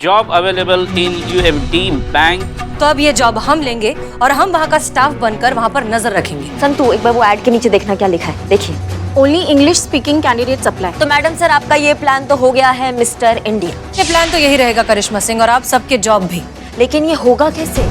Job available in UMT Bank. तो अब ये जॉब हम लेंगे और हम वहाँ का स्टाफ बनकर वहाँ पर नजर रखेंगे। संतु, एक बार वो ऐड के नीचे देखना क्या लिखा है, देखिए। Only English speaking candidates apply. तो मैडम सर, आपका ये प्लान तो हो गया है मिस्टर इंडिया। ये प्लान तो यही रहेगा करिश्मा सिंह, और आप सबके जॉब भी। लेकिन ये होगा कैसे?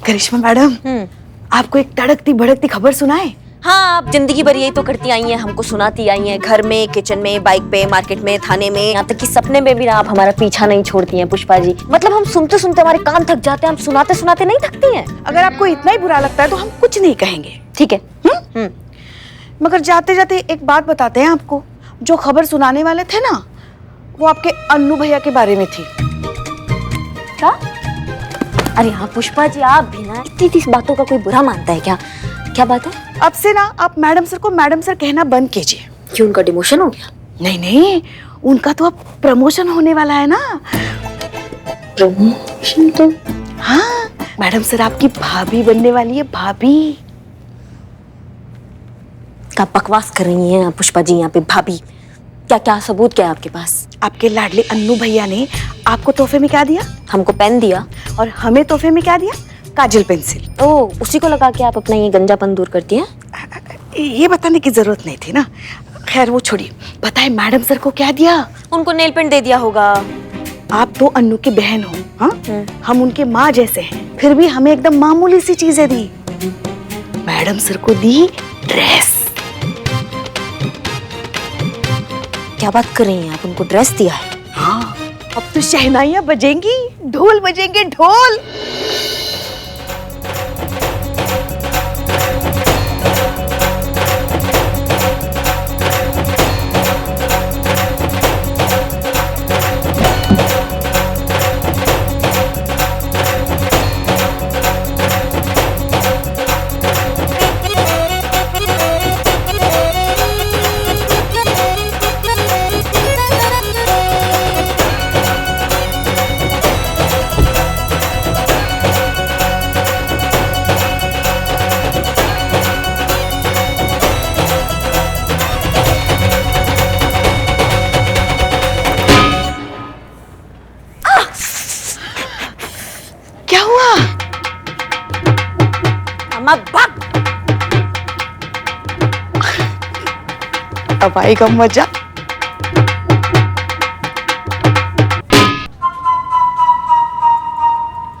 करिश्मा मैडम, आपको एक तड़कती भड़कती खबर सुनाए? हाँ, आप जिंदगी भर यही तो करती आई हैं, हमको सुनाती आई हैं, घर में, किचन में, बाइक पे, मार्केट में, थाने में, यहाँ तक कि सपने में भी आप हमारा पीछा नहीं छोड़ती हैं पुष्पा जी। मतलब हम सुनते सुनते हमारे कान थक जाते हैं, हम सुनाते सुनाते नहीं थकती हैं। अगर आपको इतना ही बुरा लगता है तो हम कुछ नहीं कहेंगे, ठीक है। मगर जाते जाते एक बात बताते हैं आपको। जो खबर सुनाने वाले थे ना, वो आपके अन्नू भैया के बारे में थी। क्या? अरे हाँ पुष्पा जी, आप भी ना इतनी बातों का कोई बुरा मानता है क्या? क्या बात है? अब से ना आप मैडम सर को मैडम सर कहना बंद कीजिए। क्यों, उनका डिमोशन हो गया? नहीं नहीं, उनका तो अब प्रमोशन होने वाला है ना। प्रमोशन? तो हाँ, मैडम सर आपकी भाभी बनने वाली है, भाभी। क्या बकवास कर रही हैं पुष्पा जी यहाँ पे? भाभी? क्या क्या सबूत क्या है आपके पास? आपके लाडले अन्नू भैया ने आपको तोहफे में क्या दिया? हमको पेन दिया। और हमें तोहफे में क्या दिया? काजल पेंसिल। ओह, उसी को लगा के आप अपना ये गंजापन दूर करती हैं? ये बताने की जरूरत नहीं थी ना। खैर वो छोड़िए, बताए मैडम सर को क्या दिया? उनको नेल पेंट दे दिया होगा। आप तो अन्नू की बहन हो, हाँ? हम उनके माँ जैसे हैं, फिर भी हमें एकदम मामूली सी चीजें दी। मैडम सर को दी ड्रेस। क्या बात कर रही हैं आप? उनको ड्रेस दिया है? हाँ, अब तो शहनाइयां बजेंगी, ढोल बजेंगे, ढोल। क्या हुआ? अम्मा भाग। अब आएगा मजा।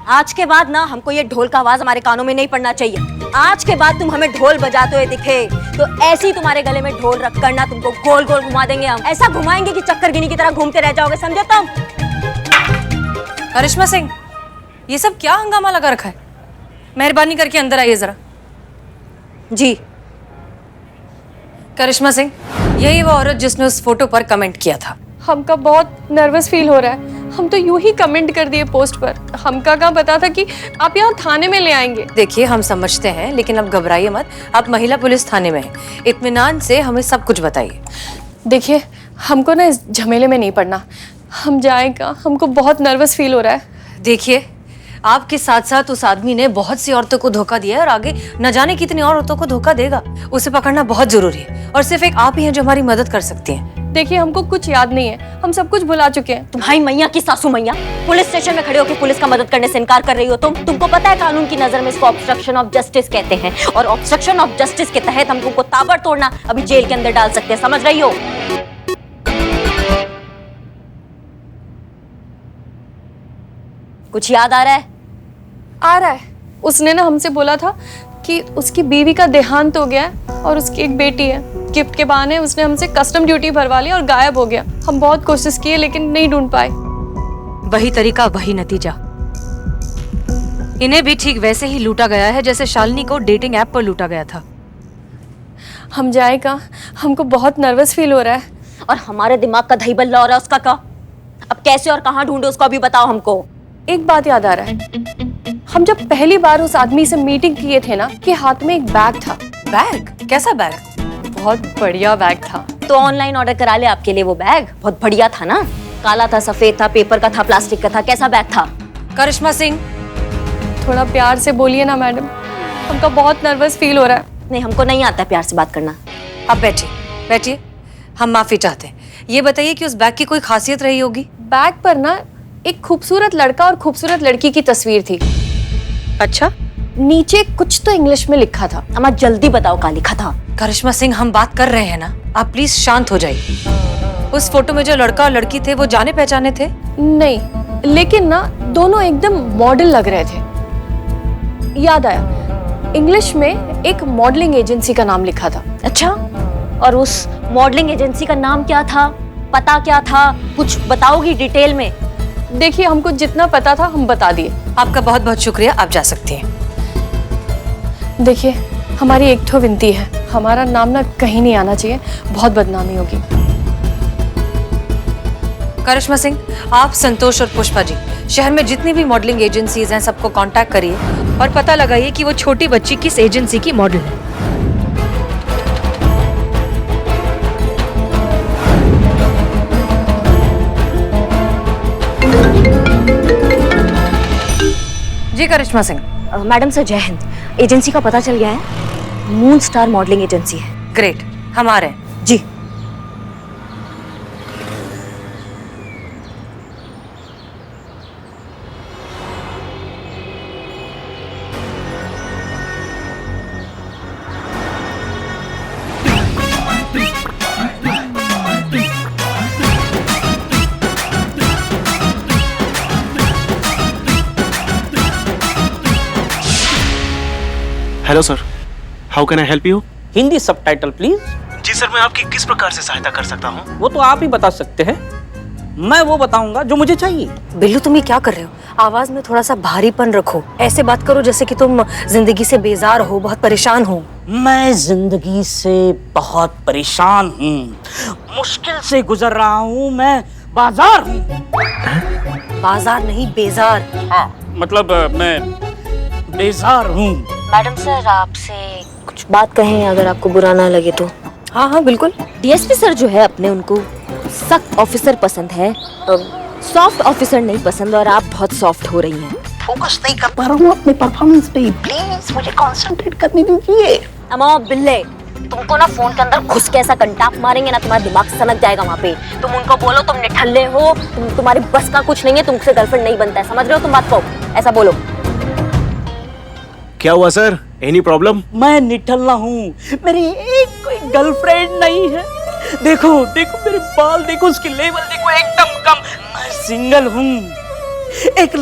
आज के बाद ना हमको ये ढोल का आवाज हमारे कानों में नहीं पड़ना चाहिए। आज के बाद तुम हमें ढोल बजाते हुए दिखे तो ऐसे ही तुम्हारे गले में ढोल रख कर ना तुमको गोल गोल घुमा देंगे हम। ऐसा घुमाएंगे कि चक्करगिनी की तरह घूमते रह जाओगे, समझे तुम? करिश्मा सिंह, ये सब क्या हंगामा लगा रखा है? मेहरबानी करके अंदर आइए जरा। जी। करिश्मा सिंह, यही वो औरत जिसने उस फोटो पर कमेंट किया था। हमका बहुत नर्वस फील हो रहा है। हम तो यूं ही कमेंट कर दिए पोस्ट पर। हमका क्या पता था कि आप यहाँ थाने में ले आएंगे। देखिए, हम समझते हैं, लेकिन अब घबराइए मत। आप महिला पुलिस थाने में हैं। इत्मीनान से हमें सब कुछ बताइए। देखिए, हमको ना इस झमेले में नहीं पड़ना। हम जाएगा, हमको बहुत नर्वस फील हो रहा है। देखिए, आपके साथ साथ उस आदमी ने बहुत सी औरतों को धोखा दिया है और आगे न जाने कितनी और औरतों को धोखा देगा। उसे पकड़ना बहुत जरूरी है और सिर्फ एक आप ही हैं जो हमारी मदद कर सकती हैं। देखिए, हमको कुछ याद नहीं है, हम सब कुछ भुला चुके हैं। तुम्हारी मैया की सासू मैया पुलिस स्टेशन में खड़े होकर पुलिस का मदद करने से इनकार कर रही हो तुमको पता है कानून की नजर में इसको ऑब्स्ट्रक्शन ऑफ जस्टिस कहते हैं, और ऑब्स्ट्रक्शन ऑफ जस्टिस के तहत हम तुमको ताबड़तोड़ अभी जेल के अंदर डाल सकते हैं, समझ रही हो? कुछ याद आ रहा है? आ रहा है। उसने ना हमसे बोला था कि उसकी बीवी का देहांत हो गया है और उसकी एक बेटी है। गिफ्ट के बहाने उसने हमसे कस्टम ड्यूटी भरवा ली और गायब हो गया। हम बहुत कोशिश किए लेकिन नहीं ढूंढ पाए। वही तरीका, वही नतीजा। इन्हें भी ठीक वैसे ही लूटा गया है जैसे शालिनी को डेटिंग ऐप पर लूटा गया था। हम जाएगा, हमको बहुत नर्वस फील हो रहा है। और हमारे दिमाग का दही बल्ला हो रहा है उसका क्या? अब कैसे और कहाँ ढूंढे उसको अभी बताओ हमको। एक बात याद आ रहा है, हम जब पहली बार उस आदमी से मीटिंग किए थे ना, कि हाथ में एक बैग था। बैग? कैसा बैग? बहुत बढ़िया बैग था। तो ऑनलाइन ऑर्डर करा ले आपके लिए वो बैग। बहुत बढ़िया था ना, काला था, सफेद था, पेपर का था, प्लास्टिक का था। कैसा बैग था? करिश्मा सिंह, थोड़ा प्यार से बोलिए ना मैडम, हमको बहुत नर्वस फील हो रहा है। नहीं, हमको नहीं आता प्यार से बात करना। अब बैठिए बैठिए। हम माफी चाहते हैं। ये बताइए कि उस बैग की कोई खासियत रही होगी? बैग पर ना एक खूबसूरत लड़का और खूबसूरत लड़की की तस्वीर थी। अच्छा, नीचे कुछ तो इंग्लिश में लिखा था। अम्मा जल्दी बताओ क्या लिखा था। करिश्मा सिंह, हम बात कर रहे हैं ना, आप प्लीज शांत हो जाइए। उस फोटो में जो लड़का और लड़की थे वो जाने पहचाने थे? नहीं, लेकिन ना दोनों एकदम मॉडल लग रहे थे। याद आया, इंग्लिश में एक मॉडलिंग एजेंसी का नाम लिखा था। अच्छा, और उस मॉडलिंग एजेंसी का नाम क्या था, पता क्या था, कुछ बताओगी डिटेल में? देखिए, हमको जितना पता था हम बता दिए। आपका बहुत बहुत शुक्रिया, आप जा सकती हैं। देखिए, हमारी एक ठो विनती है, हमारा नाम ना कहीं नहीं आना चाहिए, बहुत बदनामी होगी। करिश्मा सिंह, आप, संतोष और पुष्पा जी शहर में जितनी भी मॉडलिंग एजेंसीज हैं सबको कांटेक्ट करिए और पता लगाइए कि वो छोटी बच्ची किस एजेंसी की मॉडल है। जी करिश्मा सिंह। मैडम सर जय हिंद। एजेंसी का पता चल गया है, मून स्टार मॉडलिंग एजेंसी है। ग्रेट, हम आ रहे हैं। जी। Hello sir, how can I help you? Hindi subtitle please. जी सर, मैं आपकी किस प्रकार से सहायता कर सकता हूँ? वो तो आप ही बता सकते हैं, मैं वो बताऊंगा जो मुझे चाहिए। बिल्लू, तुम ये क्या कर रहे हो? आवाज में थोड़ा सा भारीपन रखो, ऐसे बात करो जैसे कि तुम जिंदगी से बेजार हो, बहुत परेशान हो। मैं जिंदगी से बहुत परेशान हूँ, मुश्किल से गुजर रहा हूँ, मैं बाजार हूँ। बाजार नहीं, बेजार। हाँ, मतलब मैं बेजार हूँ। मैडम सर आपसे कुछ बात कहें, अगर आपको बुरा ना लगे तो। हाँ हाँ बिल्कुल। डीएसपी सर जो है अपने, उनको सख्त ऑफिसर पसंद है, सॉफ्ट ऑफिसर नहीं पसंद, और आप बहुत सॉफ्ट हो रही हैं। फोकस नहीं कर पा रहा हूँ अपने परफॉर्मेंस पे, प्लीज मुझे कंसंट्रेट करने दीजिए। अम्मा बिल्ले, तुमको ना फोन के अंदर घुस के ऐसा कंटाप मारेंगे ना, तुम्हारा दिमाग सनक जाएगा वहाँ पे। तुम उनको बोलो तुम निठल्ले हो, तुम्हारी बस का कुछ नहीं है, तुमसे गर्लफ्रेंड नहीं बनता है, समझ रहे हो तुम बात को? ऐसा बोलो। क्या हुआ सर, एनी प्रॉब्लम? मैं निठल्ला हूँ, मेरी एक कोई गर्लफ्रेंड नहीं है। देखो देखो मेरे बाल देखो, उसकी लेवल देखो, एकदम कम। मैं सिंगल हूँ। एक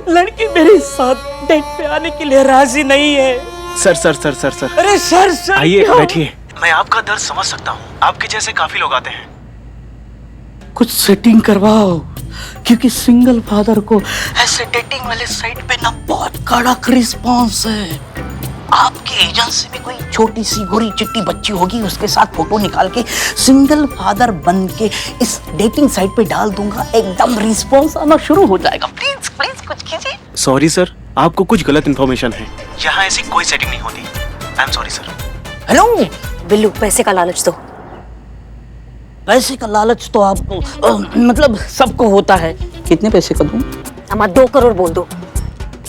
लड़की मेरे साथ डेट पे आने के लिए राजी नहीं है। Sir sir sir sir sir अरे सर आइए क्या? बैठिए। मैं आपका दर्द समझ सकता हूँ, आपके जैसे काफी लोग आते हैं। कुछ सेटिंग करवाओ, क्योंकि सिंगल फादर को ऐसे डेटिंग वाले साइट पे ना बहुत कड़क रिस्पॉन्स है। आपकी एजेंसी में कोई छोटी सी गोरी चिट्टी बच्ची होगी, उसके साथ फोटो निकाल के सिंगल फादर बन के इस डेटिंग साइट पे डाल दूंगा, एकदम रिस्पॉन्स आना शुरू हो जाएगा। प्लीज प्लीज कुछ कीजिए। सॉरी सर, आपको कुछ गलत इन्फॉर्मेशन है, यहाँ ऐसी कोई सेटिंग नहीं होती। I am sorry sir. Hello Billu, पैसे का लालच दो। पैसे का लालच तो आपको मतलब सबको होता है। कितने पैसे का दूं? अम्मा 2 करोड़ बोल दो।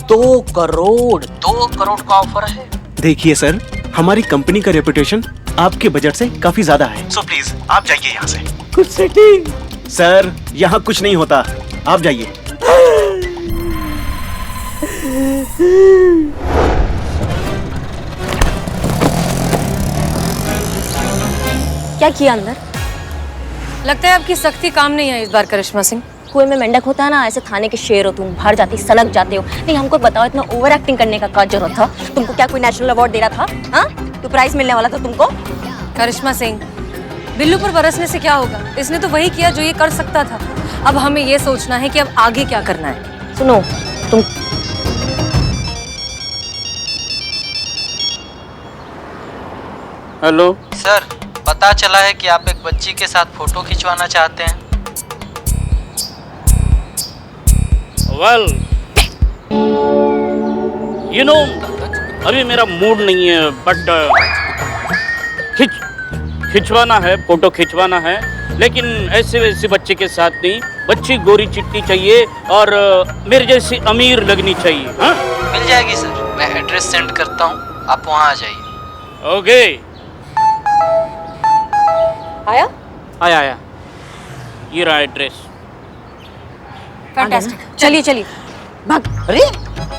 2 करोड़ का ऑफर है। देखिए सर, हमारी कंपनी का रेपुटेशन आपके बजट से काफी ज्यादा है, सो प्लीज आप जाइए यहाँ से। कुछ सेटिंग। सर, यहाँ कुछ नहीं होता, आप जाइए। क्या किया अंदर? लगता है आपकी सख्ती काम नहीं है इस बार करिश्मा सिंह। कुएं में मेंढक होता है ना, ऐसे थाने के शेर हो तुम, बाहर जाती सनक जाते हो। नहीं हमको बताओ, इतना ओवर एक्टिंग करने का क्या जरूरत था? तुमको क्या कोई नेशनल अवार्ड दे रहा था? हाँ, तो प्राइज मिलने वाला था तुमको। करिश्मा सिंह, बिल्लू पर बरसने से क्या होगा? इसने तो वही किया जो ये कर सकता था। अब हमें ये सोचना है कि अब आगे क्या करना है। सुनो तुम, हेलो सर, पता चला है कि आप एक बच्ची के साथ फोटो खिंचवाना चाहते हैं। वेल यू नो, अभी मेरा मूड नहीं है, बट खिंचवाना है, फोटो खिंचवाना है, लेकिन ऐसे वैसे बच्चे के साथ नहीं। बच्ची गोरी चिट्टी चाहिए और मेरे जैसी अमीर लगनी चाहिए। हाँ, मिल जाएगी सर, मैं एड्रेस सेंड करता हूँ, आप वहाँ आ जाइए। ओके। आया? आया ये रहा एड्रेस। फैंटास्टिक, चलिए चलिए। भाग। अरे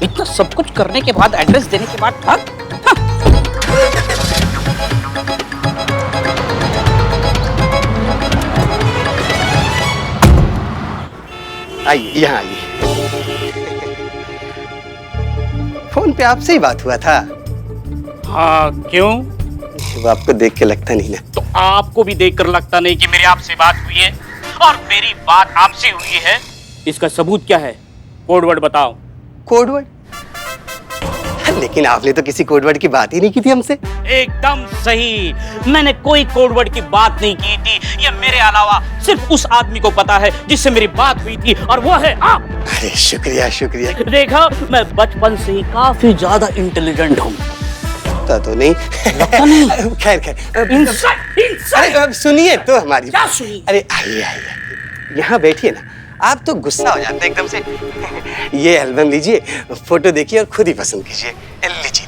इतना सब कुछ करने के बाद, एड्रेस देने के बाद भाग। आइए, यहाँ आइए। फोन पे आपसे ही बात हुआ था। हाँ क्यों? वो आपको देख के लगता नहीं ना। तो आपको भी देखकर लगता नहीं कि मेरी आपसे बात हुई है और मेरी बात आपसे हुई है। इसका सबूत क्या है? कोडवर्ड बताओ। कोडवर्ड? लेकिन आपने तो किसी कोडवर्ड की बात ही नहीं की थी हमसे। एकदम सही, मैंने कोई कोडवर्ड की बात नहीं की थी। ये मेरे अलावा सिर्फ उस आदमी को पता है जिससे मेरी बात हुई थी, और वो है आप। अरे शुक्रिया शुक्रिया। देखा, मैं बचपन से ही काफी ज्यादा इंटेलिजेंट हूँ। लगता तो नहीं। लगता नहीं। खैर अरे अब सुनिए तो हमारी। क्या सुनिए? अरे आइए आइए, यहाँ बैठिए ना। आप तो गुस्सा हो जाते हैं एकदम से। ये एल्बम लीजिए, फोटो देखिए और खुद ही पसंद कीजिए। लीजिए।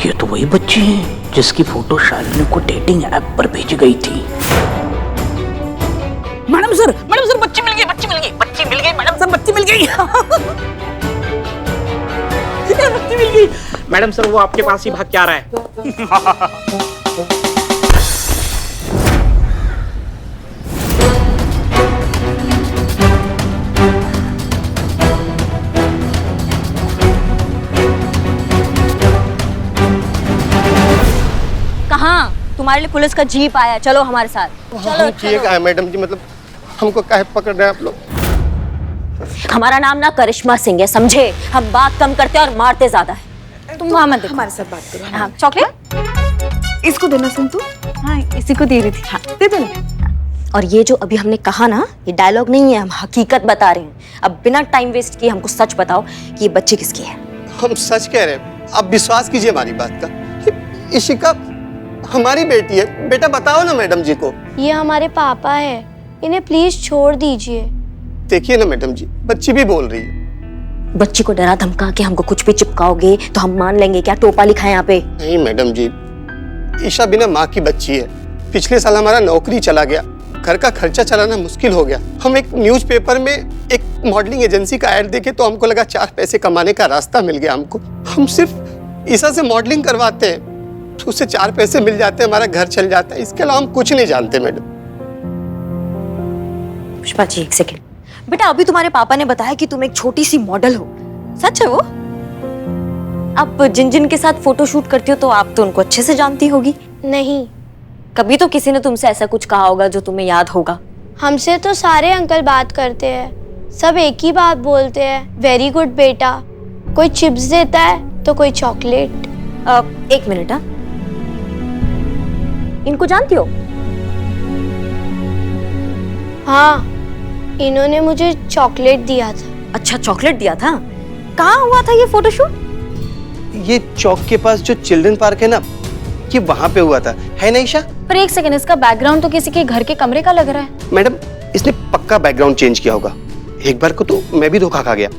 ये तो वही बच्ची है जिसकी फोटो शालिनी को डेटिंग ऐप पर भेजी गई थी। मैडम सर बच्ची मिल गई, बच्ची मिल गई मैडम सर, बच्ची मिल गई। बच्ची मिल गई मैडम सर, वो आपके पास ही भाग के आ रहा है। कहाँ? तुम्हारे लिए पुलिस का जीप आया, चलो हमारे साथ। चलो ठीक है मैडम जी, मतलब हमको काहे पकड़ रहे हैं आप लोग? हमारा नाम ना करिश्मा सिंह है, समझे? हम बात कम करते हैं और मारते ज्यादा है। तुम वहां मत देखो। हमारे साथ बात करो। हाँ, चॉकलेट इसको देना सुन तू। हाँ, इसी को दे रही थी। हाँ दे दे ना। और ये जो अभी हमने कहा ना, ये डायलॉग नहीं है, हम हकीकत बता रहे हैं। अब बिना टाइम वेस्ट किए हमको सच बताओ कि ये बच्ची किसकी है। हम सच कह रहे हैं, आप विश्वास कीजिए हमारी बात का। इशिका हमारी बेटी है। बेटा बताओ ना मैडम जी को। ये हमारे पापा है, इन्हें प्लीज छोड़ दीजिए। देखिए ना मैडम जी, बच्ची भी बोल रही है। बच्ची को डरा धमका के हमको कुछ भी चिपकाओगे तो हम मान लेंगे क्या? टोपा लिखा है यहाँ पे। नहीं मैडम जी, ईशा बिना माँ की बच्ची है। पिछले साल हमारा नौकरी चला गया, घर का खर्चा चलाना मुश्किल हो गया। हम एक न्यूज़पेपर में एक मॉडलिंग एजेंसी का ऐड देखे तो हमको लगा 4 पैसे कमाने का रास्ता मिल गया हमको। हम सिर्फ ईशा से मॉडलिंग करवाते हैं तो उससे 4 पैसे मिल जाते हैं, हमारा घर चल जाता है। इसके अलावा हम कुछ नहीं जानते मैडम। पुष्पा जी एक सेकंड। बेटा अभी तुम्हारे पापा ने बताया कि तुम एक छोटी सी मॉडल हो, सच है वो? आप जिन जिन के साथ फोटो शूट करती हो तो आप तो उनको अच्छे से जानती होगी। नहीं, कभी तो किसी ने तुमसे ऐसा कुछ कहा होगा जो तुम्हें याद होगा। हमसे तो सारे अंकल बात करते हैं, सब एक ही बात बोलते हैं, वेरी गुड बेटा। कोई चिप्स देता है तो कोई चॉकलेट। एक मिनट। हाँ, इनको जानती हो? हाँ, इन्होंने मुझे चॉकलेट दिया था। अच्छा, चॉकलेट दिया था। कहाँ हुआ था ये फोटोशूट? ये चौक के पास जो चिल्ड्रन पार्क है ना, ये वहाँ पे हुआ था, है ना ईशा? पर एक सेकंड, इसका बैकग्राउंड तो किसी के घर के कमरे का लग रहा है। मैडम इसने पक्का बैकग्राउंड चेंज किया होगा। एक बार को तो मैं भी धोखा खा गया।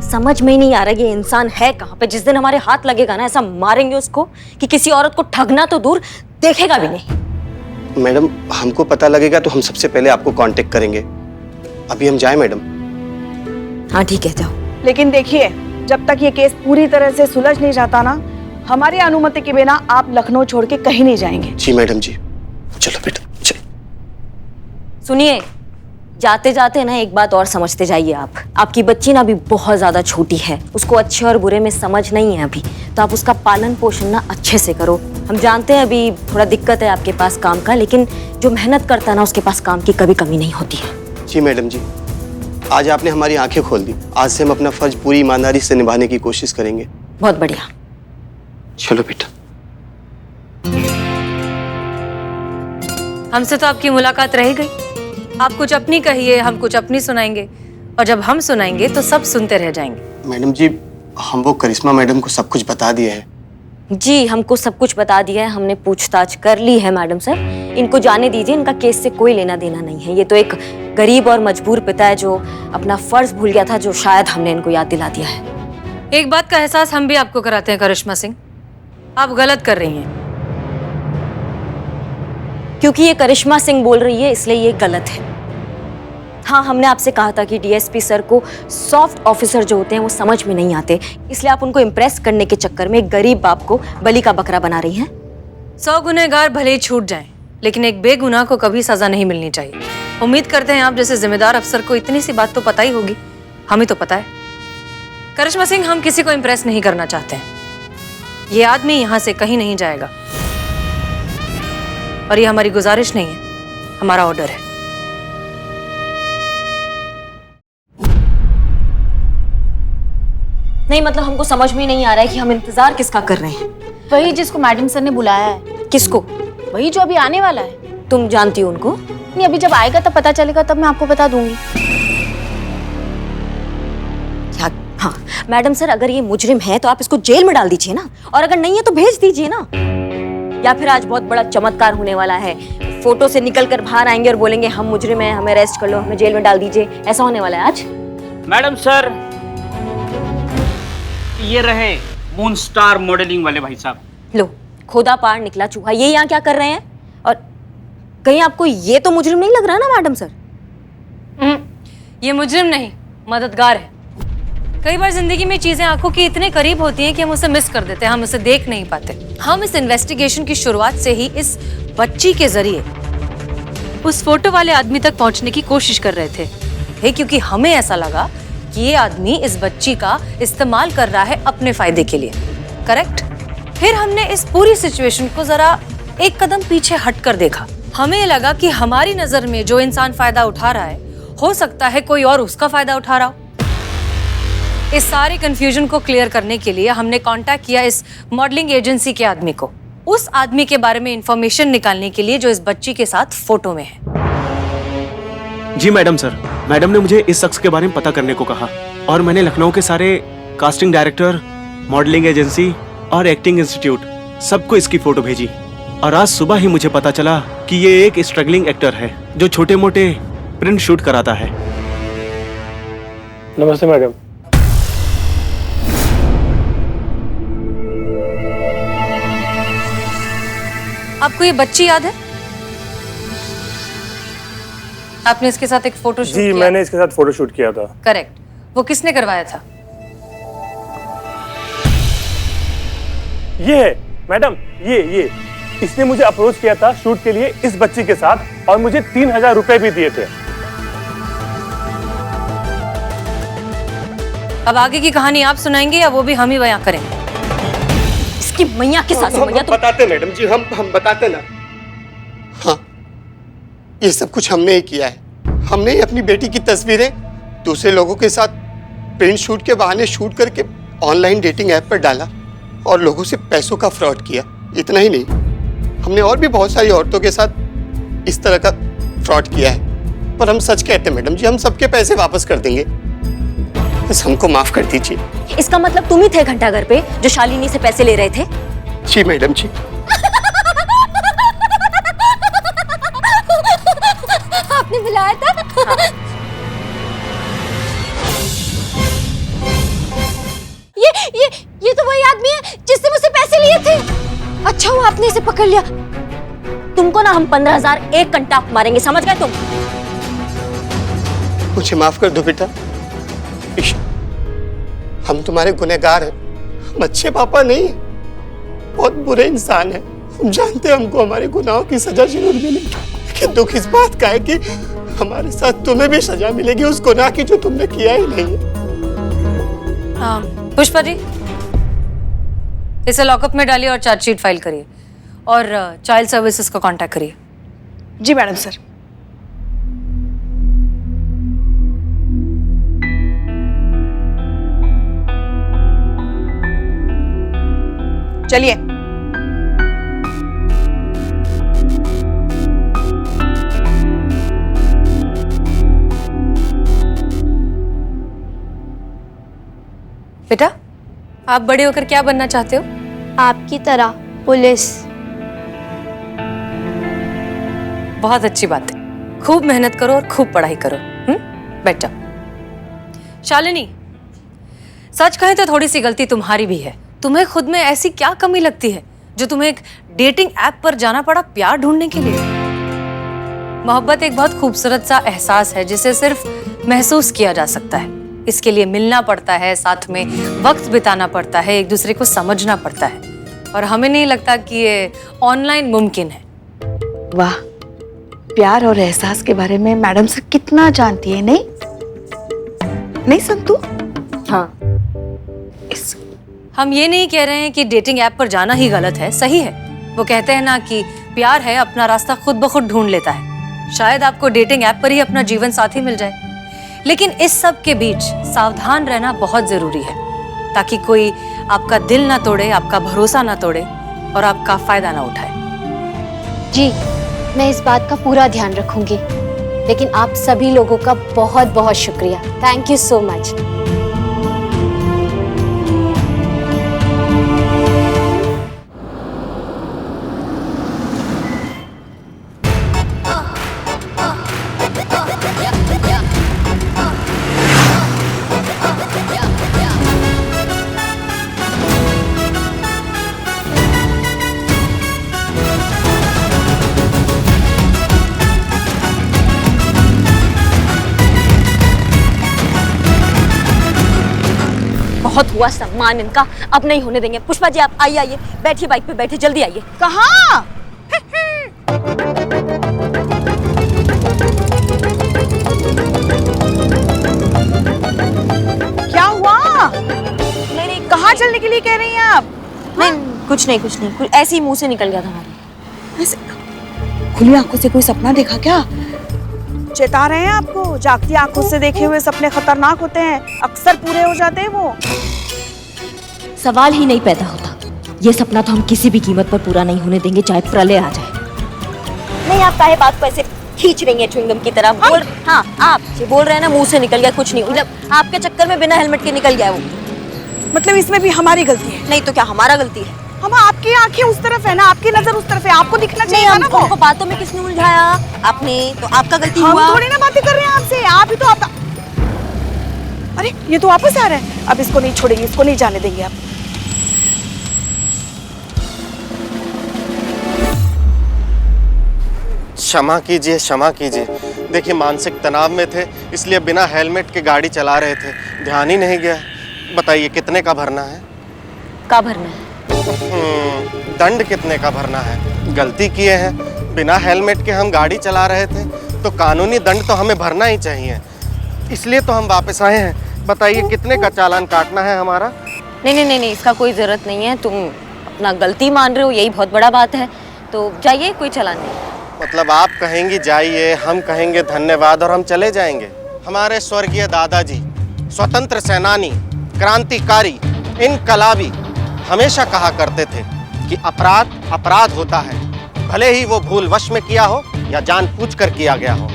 समझ में ही नहीं आ रहा ये इंसान है कहाँ पे। जिस दिन हमारे हाथ लगेगा ना, ऐसा मारेंगे उसको कि किसी औरत को ठगना तो दूर, देखेगा भी नहीं। मैडम हमको पता लगेगा तो हम सबसे पहले आपको कांटेक्ट करेंगे। अभी हम जाएं मैडम? हाँ ठीक है, जाओ। लेकिन देखिए, जब तक ये केस पूरी तरह से सुलझ नहीं जाता ना, हमारी अनुमति के बिना आप लखनऊ छोड़ के कहीं नहीं जाएंगे। जी मैडम जी, चलो बेटा चलो। सुनिए, जाते जाते ना एक बात और समझते जाइए आप। आपकी बच्ची ना अभी बहुत ज्यादा छोटी है, उसको अच्छे और बुरे में समझ नहीं है अभी, तो आप उसका पालन पोषण ना अच्छे से करो। हम जानते हैं अभी थोड़ा दिक्कत है आपके पास काम का, लेकिन जो मेहनत करता है ना उसके पास काम की कभी कमी नहीं होती है। जी मैडम जी, आज आपने हमारी आंखें खोल दी। आज से हम अपना फर्ज पूरी ईमानदारी से निभाने की कोशिश करेंगे। बहुत बढ़िया। चलो बेटा। हमसे तो आपकी मुलाकात रह गई। आप कुछ अपनी कहिए, हम कुछ अपनी सुनाएंगे, और जब हम सुनाएंगे तो सब सुनते रह जाएंगे। मैडम जी, हम वो करिश्मा मैडम को सब कुछ बता दिए हैं। जी, हमको सब कुछ बता दिया है, हमने पूछताछ कर ली है मैडम सर। इनको जाने दीजिए, इनका केस से कोई लेना देना नहीं है। ये तो एक गरीब और मजबूर पिता है जो अपना फर्ज भूल गया था, जो शायद हमने इनको याद दिला दिया है। एक बात का एहसास हम भी आपको कराते हैं करिश्मा सिंह, आप गलत कर रही हैं। क्योंकि ये करिश्मा सिंह बोल रही है इसलिए ये गलत है। हाँ, हमने आपसे कहा था कि डीएसपी सर को सॉफ्ट ऑफिसर जो होते हैं वो समझ में नहीं आते, इसलिए आप उनको इम्प्रेस करने के चक्कर में एक गरीब बाप को बलि का बकरा बना रही हैं। 100 गुनहगार भले ही छूट जाएं, लेकिन एक बेगुनाह को कभी सजा नहीं मिलनी चाहिए। उम्मीद करते हैं आप जैसे जिम्मेदार अफसर को इतनी सी बात तो पता ही होगी, हमें तो पता है। करिश्मा सिंह, हम किसी को इम्प्रेस नहीं करना चाहते हैं। ये आदमी यहाँ से कहीं नहीं जाएगा, और ये हमारी गुजारिश नहीं है, हमारा ऑर्डर है। नहीं मतलब हमको समझ में नहीं आ रहा है कि हम इंतजार किसका कर रहे हैं। वही जिसको मैडम सर ने बुलाया है। किसको? वही जो अभी आने वाला है। तुम जानती हो उनको? नहीं, अभी जब आएगा तब पता चलेगा, तब मैं आपको बता दूंगी। हाँ मैडम सर, अगर ये मुजरिम है तो आप इसको जेल में डाल दीजिए ना, और अगर नहीं है तो भेज दीजिए ना। या फिर आज बहुत बड़ा चमत्कार होने वाला है, फोटो से निकल कर बाहर आएंगे और बोलेंगे हम मुजरिम हैं, हमें अरेस्ट कर लो, हमें जेल में डाल दीजिए, ऐसा होने वाला है आज। मैडम सर, ये रहे मून स्टार मॉडलिंग वाले भाई साहब। लो, खोदा पार निकला चूहा, ये यहाँ क्या कर रहे हैं? और कहीं आपको ये तो मुजरिम नहीं लग रहा ना मैडम सर? ये मुजरिम नहीं, मददगार है। कई बार जिंदगी में चीजें आंखों की इतने करीब होती हैं कि हम उसे मिस कर देते हैं, हम उसे देख नहीं पाते। हम इस इन्वेस्टिगेशन की शुरुआत से ही इस बच्ची के जरिए उस फोटो वाले आदमी तक पहुंचने की कोशिश कर रहे थे, क्योंकि हमें ऐसा लगा कि ये आदमी इस बच्ची का इस्तेमाल कर रहा है अपने फायदे के लिए। करेक्ट? फिर हमने इस पूरी सिचुएशन को जरा एक कदम पीछे हटकर देखा। हमें लगा कि हमारी नजर में जो इंसान फायदा उठा रहा है, हो सकता है कोई और उसका फायदा उठा रहा हो। इस सारे कंफ्यूजन को क्लियर करने के लिए हमने कांटेक्ट किया इस मॉडलिंग एजेंसी के आदमी को, उस आदमी के बारे में इंफॉर्मेशन निकालने के लिए जो इस बच्ची के साथ फोटो में है। जी मैडम सर, मैडम ने मुझे इस शख्स के बारे में पता करने को कहा, और मैंने लखनऊ के सारे कास्टिंग डायरेक्टर, मॉडलिंग एजेंसी और एक्टिंग इंस्टीट्यूट सबको इसकी फोटो भेजी। और आज सुबह ही मुझे पता चला कि ये एक स्ट्रगलिंग एक्टर है जो छोटे मोटे प्रिंट शूट कराता है। नमस्ते मैडम। आपको ये बच्ची याद है? आपने इसके साथ एक फोटो शूट किया? मैंने इसके साथ फोटो शूट किया था। करेक्ट। वो किसने करवाया था? ये है मैडम, ये इसने मुझे अप्रोच किया था शूट के लिए इस बच्ची के साथ, और मुझे 3000 रुपए भी दिए थे। अब आगे की कहानी आप सुनाएंगे या वो भी हम ही बयां करेंगे? इसकी मैया के साथ हम बताते मैडम जी, हम बताते ना। हाँ, ये सब कुछ हमने ही किया है। हमने ही अपनी बेटी की तस्वीरें दूसरे लोगों के साथ प्रिंट शूट के बहाने शूट करके ऑनलाइन डेटिंग ऐप पर डाला और लोगों से पैसों का फ्रॉड किया। इतना ही नहीं, हमने और भी बहुत सारी औरतों के साथ इस तरह का फ्रॉड किया है। पर हम सच कहते हैं मैडम जी, हम सबके पैसे वापस कर देंगे, बस हमको माफ कर दीजिए। इसका मतलब तुम ही थे घंटाघर पे जो शालिनी से पैसे ले रहे थे? जी मैडम जी। आपने बुलाया था? हाँ। ये तो वही आदमी है जिससे मुझसे पैसे लिए थे। अच्छा हुआ आपने इसे पकड़ लिया। तुमको ना हम 15,000 एक घंटा मारेंगे, समझ गए तुम? मुझे माफ कर दो बेटा। हम तुम्हारे गुनहगार हैं, हम अच्छे पापा नहीं, बहुत बुरे इंसान हैं। हम जानते हैं हमको हमारे गुनाहों की सजा जरूर मिलेगी, लेकिन दुख इस बात का है कि हमारे साथ तुम्हें भी सजा मिलेगी उस गुनाह की जो तुमने किया ही नहीं है। पुष्पा जी, इसे लॉकअप में डालिए और चार्जशीट फाइल करिए, और चाइल्ड सर्विसेज को कांटेक्ट करिए। जी मैडम सर। चलिए। बेटा, आप बड़े होकर क्या बनना चाहते हो? आपकी तरह पुलिस। बहुत अच्छी बात है, खूब मेहनत करो और खूब पढ़ाई करो। बैठ जाओ। शालिनी, सच कहें तो थोड़ी सी गलती तुम्हारी भी है। तुम्हें खुद में ऐसी क्या कमी लगती है जो तुम्हें एक डेटिंग ऐप पर जाना पड़ा प्यार ढूंढने के लिए? मोहब्बत एक बहुत खूबसूरत सा एहसास है जिसे सिर्फ महसूस किया जा सकता है। इसके लिए मिलना पड़ता है, साथ में वक्त बिताना पड़ता है, एक दूसरे को समझना पड़ता है, और हमें नहीं लगता कि ये ऑनलाइन मुमकिन है। वाह, प्यार और एहसास के बारे में मैडम सर कितना जानती है, नहीं नहीं संतू? हाँ, हम ये नहीं कह रहे हैं कि डेटिंग ऐप पर जाना ही गलत है, सही है। वो कहते हैं ना कि प्यार है अपना रास्ता खुद ब खुद ढूंढ लेता है। शायद आपको डेटिंग ऐप पर ही अपना जीवन साथी मिल जाए, लेकिन इस सब के बीच सावधान रहना बहुत जरूरी है, ताकि कोई आपका दिल ना तोड़े, आपका भरोसा ना तोड़े और आपका फायदा ना उठाए। जी, मैं इस बात का पूरा ध्यान रखूंगी। लेकिन आप सभी लोगों का बहुत बहुत शुक्रिया। Thank you so much. बहुत हुआ सम्मान इनका, अब नहीं होने देंगे। पुष्पा जी आप आइए, आइए बैठिए, बाइक पे बैठिए, जल्दी आइए। कहाँ? क्या हुआ? नहीं, कहाँ चलने के लिए कह रही हैं आप? नहीं, कुछ नहीं, कुछ नहीं, कुछ ऐसे ही मुंह से निकल गया था हमारे। ऐसे खुली आंखों से कोई सपना देखा क्या? चेता रहे हैं आपको, जागती आंखों से देखे हुए सपने खतरनाक होते हैं, अक्सर पूरे हो जाते हैं वो। सवाल ही नहीं पैदा होता। ये सपना तो हम किसी भी कीमत पर पूरा नहीं होने देंगे, चाहे प्रलय आ जाए। नहीं, आप काहे बात को ऐसे खींच रही हैं च्युइंगम की तरह? बोल, हाँ आप जो बोल रहे हैं ना, मुंह से निकल गया, कुछ नहीं। मतलब आपके चक्कर में बिना हेलमेट के निकल गया वो। मतलब इसमें भी हमारी गलती है? नहीं तो क्या हमारा गलती है? हम, आपकी आंखें उस तरफ है ना, आपकी नजर उस तरफ है, आपको दिखना चाहिए ना। हमको बातों में किसने उलझाया? आपने, तो आपका गलती हुआ। हम थोड़ी ना बातें कर रहे हैं आपसे, आप ही तो आपका। अरे ये तो वापस आ रहा है, अब इसको नहीं छोड़ेंगे, इसको नहीं जाने देंगे आप। क्षमा कीजिए, क्षमा कीजिए। देखिए मानसिक तनाव में थे, इसलिए बिना हेलमेट के गाड़ी चला रहे थे, ध्यान ही नहीं गया। बताइए कितने का भरना है? का भरना है? दंड कितने का भरना है? गलती किए हैं, बिना हेलमेट के हम गाड़ी चला रहे थे, तो कानूनी दंड तो हमें भरना ही चाहिए, इसलिए तो हम वापस आए हैं। बताइए कितने का चालान काटना है हमारा? नहीं, इसका कोई जरूरत नहीं है। तुम अपना गलती मान रहे हो, यही बहुत बड़ा बात है। तो जाइए, कोई चालान नहीं। मतलब आप कहेंगी जाइए, हम कहेंगे धन्यवाद और हम चले जाएंगे। हमारे स्वर्गीय दादाजी, स्वतंत्र सेनानी, क्रांतिकारी, इनकलाबी हमेशा कहा करते थे कि अपराध अपराध होता है, भले ही वो भूल वश में किया हो या जानबूझकर किया गया हो।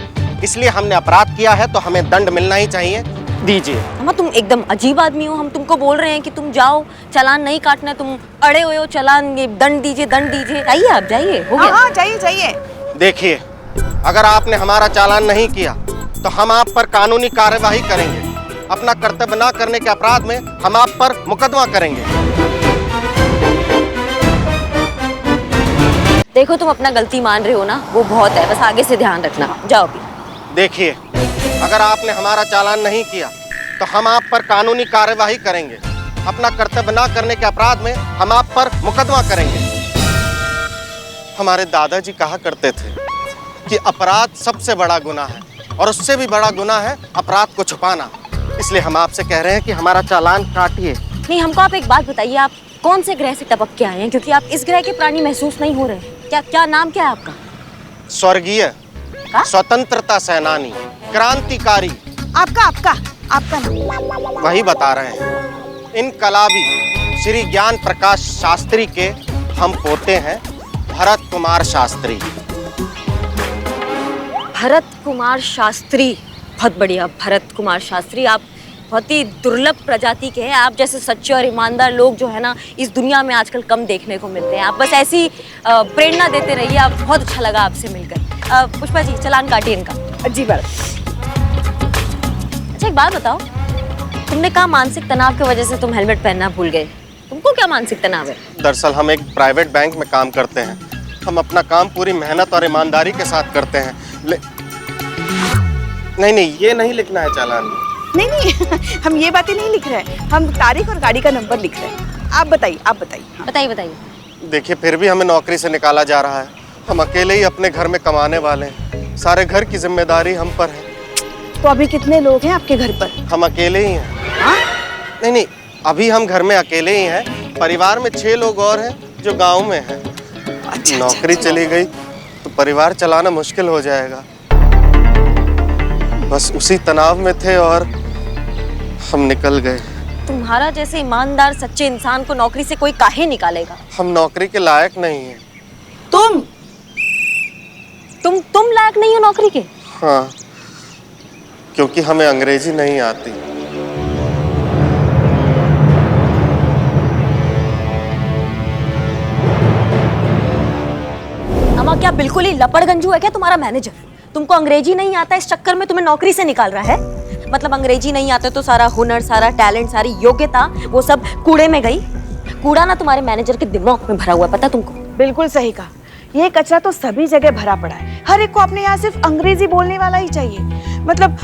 इसलिए हमने अपराध किया है तो हमें दंड मिलना ही चाहिए। दीजिए। अम्मा तुम एकदम अजीब आदमी हो। हम तुमको बोल रहे हैं कि तुम जाओ, चालान नहीं काटना, तुम अड़े हुए हो। चालान, ये दंड दीजिए, दंड दीजिए। जाइए आप, जाइए, हो गया। हाँ, जाइए जाइए। देखिए, अगर आपने हमारा चालान नहीं किया तो हम आप पर कानूनी कार्यवाही करेंगे। अपना कर्तव्य न करने के अपराध में हम आप पर मुकदमा करेंगे। देखो तुम अपना गलती मान रहे हो ना, वो बहुत है, बस आगे से ध्यान रखना। जाओ भी। देखिए, अगर आपने हमारा चालान नहीं किया तो हम आप पर कानूनी कार्यवाही करेंगे। अपना कर्तव्य न करने के अपराध में हम आप पर मुकदमा करेंगे। हमारे दादाजी कहा करते थे कि अपराध सबसे बड़ा गुनाह है और उससे भी बड़ा गुनाह है अपराध को छुपाना। इसलिए हम आपसे कह रहे हैं कि हमारा चालान काटिए। नहीं, हमको आप एक बात बताइए, आप कौन से ग्रह से टपक के आए हैं? क्योंकि आप इस ग्रह के प्राणी महसूस नहीं हो रहे। क्या नाम क्या है आपका? स्वर्गीय स्वतंत्रता सेनानी, क्रांतिकारी। आपका नाम? वही बता रहे हैं। इनकलाबी श्री ज्ञान प्रकाश शास्त्री के हम पोते हैं, भरत कुमार शास्त्री। भरत कुमार शास्त्री, बहुत बढ़िया। भरत कुमार शास्त्री, आप बहुत ही दुर्लभ प्रजाति के हैं। आप जैसे सच्चे और ईमानदार लोग जो है ना, इस दुनिया में आजकल कम देखने को मिलते हैं। आप बस ऐसी प्रेरणा देते रहिए। आप, बहुत अच्छा लगा आपसे मिलकर। पुष्पा जी, चालान काटिए इनका। जी बात। अच्छा एक बात बताओ, तुमने कहा मानसिक तनाव की वजह से तुम हेलमेट पहनना भूल गए। तुमको क्या मानसिक तनाव है? दरअसल हम एक प्राइवेट बैंक में काम करते हैं। हम अपना काम पूरी मेहनत और ईमानदारी के साथ करते हैं। नहीं, ये नहीं लिखना है चालान में। नहीं हम ये बातें नहीं लिख रहे हैं, हम तारीख और गाड़ी का नंबर लिख रहे हैं। आप बताइए हाँ। बताइए। देखिए, फिर भी हमें नौकरी से निकाला जा रहा है। हम अकेले ही अपने घर में कमाने वाले हैं। सारे घर की जिम्मेदारी हम पर है। तो अभी कितने लोग हैं आपके घर पर? हम अकेले ही हैं। नहीं, अभी हम घर में अकेले ही हैं। परिवार में 6 लोग और हैं जो गांव में हैं। नौकरी चली गई तो परिवार चलाना मुश्किल हो जाएगा। बस उसी तनाव में थे और हम निकल गए। तुम्हारा जैसे ईमानदार सच्चे इंसान को नौकरी से कोई काहे निकालेगा? हम नौकरी के लायक नहीं हैं। तुम लायक नहीं हो नौकरी के? हाँ, क्योंकि हमें अंग्रेजी नहीं आती। अम्मा, क्या बिल्कुल ही लपड़गंजू है क्या तुम्हारा मैनेजर? तुमको अंग्रेजी नहीं आता, इस चक्कर में तुम्हें नौकरी से निकाल रहा है। मतलब अंग्रेजी नहीं आता तो सारा हुनर, सारा टैलेंट, सारी योग्यता वो सब कूड़े में गई। कूड़ा ना तुम्हारे मैनेजर के दिमाग में भरा हुआ है, पता तुमको? बिल्कुल सही कहा। ये कचरा तो सभी जगह भरा पड़ा है। हर एक को अपने यहाँ सिर्फ अंग्रेजी बोलने वाला ही चाहिए। मतलब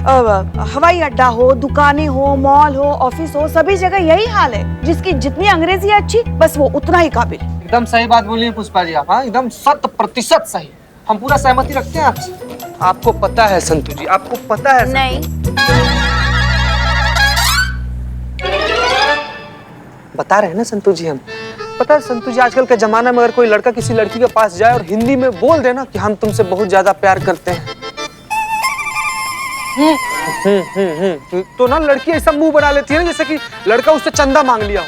हवाई अड्डा हो, दुकानें हो, मॉल हो, ऑफिस हो, सभी जगह यही हाल है। जिसकी जितनी अंग्रेजी अच्छी, बस वो उतना ही काबिल। एकदम सही बात बोली पुष्पा जी आप। हाँ, एकदम 100% सही। हम पूरा सहमति रखते हैं आपसे। आपको पता है संतू जी, आपको पता है नहीं। बता रहे हैं ना संतू जी हम। पता है संतू जी, आजकल के जमाना में अगर कोई लड़का किसी लड़की के पास जाए और हिंदी में बोल दे ना कि हम तुमसे बहुत ज्यादा प्यार करते हैं, तो ना लड़की ऐसा मुंह बना लेती है ना जैसे कि लड़का उससे चंदा मांग लिया हो।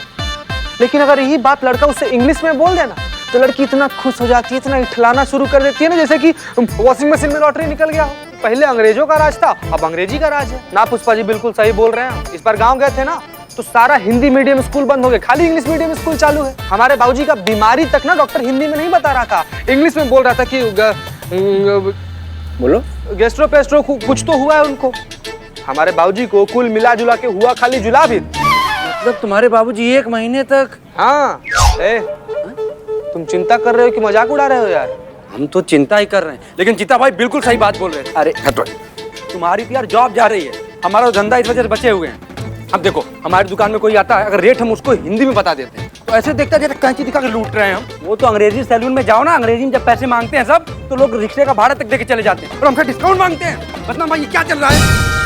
लेकिन अगर यही बात लड़का उससे इंग्लिश में बोल देना तो लड़की इतना खुश हो जाती है, इतना इठलाना शुरू कर देती है ना जैसे कि वॉशिंग मशीन में लॉटरी निकल गया हो। पहले अंग्रेजों का राज था, अब अंग्रेजी का राज है ना। पुष्पा जी बिल्कुल सही बोल रहे हैं। इस बार गाँव गए थे ना तो सारा हिंदी मीडियम स्कूल बंद हो गए, खाली इंग्लिश मीडियम स्कूल चालू है। हमारे बाबूजी का बीमारी तक ना डॉक्टर हिंदी में नहीं बता रहा था, इंग्लिश में बोल रहा था कि बोलो गैस्ट्रो पेस्ट्रो कुछ तो हुआ है उनको। हमारे बाबूजी को कुल मिला जुला के हुआ खाली जुलाब। मतलब तुम्हारे बाबूजी 1 महीने तक? हाँ। तुम चिंता कर रहे हो कि मजाक उड़ा रहे हो यार? हम तो चिंता ही कर रहे हैं, लेकिन जीता भाई बिल्कुल सही बात बोल रहे हैं। अरे हटो, तुम्हारी तो यार जॉब जा रही है, हमारा धंधा इस वजह से बचे हुए हैं। अब देखो, हमारी दुकान में कोई आता है, अगर रेट हम उसको हिंदी में बता देते हैं तो ऐसे देखता जैसे कैंची दिखा के लूट रहे हैं हम। वो तो अंग्रेजी सैलून में जाओ ना, अंग्रेजी में जब पैसे मांगते हैं सब तो लोग रिक्शे का भाड़ा तक देके चले जाते हैं और हमसे डिस्काउंट मांगते हैं। बतना भाई, ये क्या चल रहा है?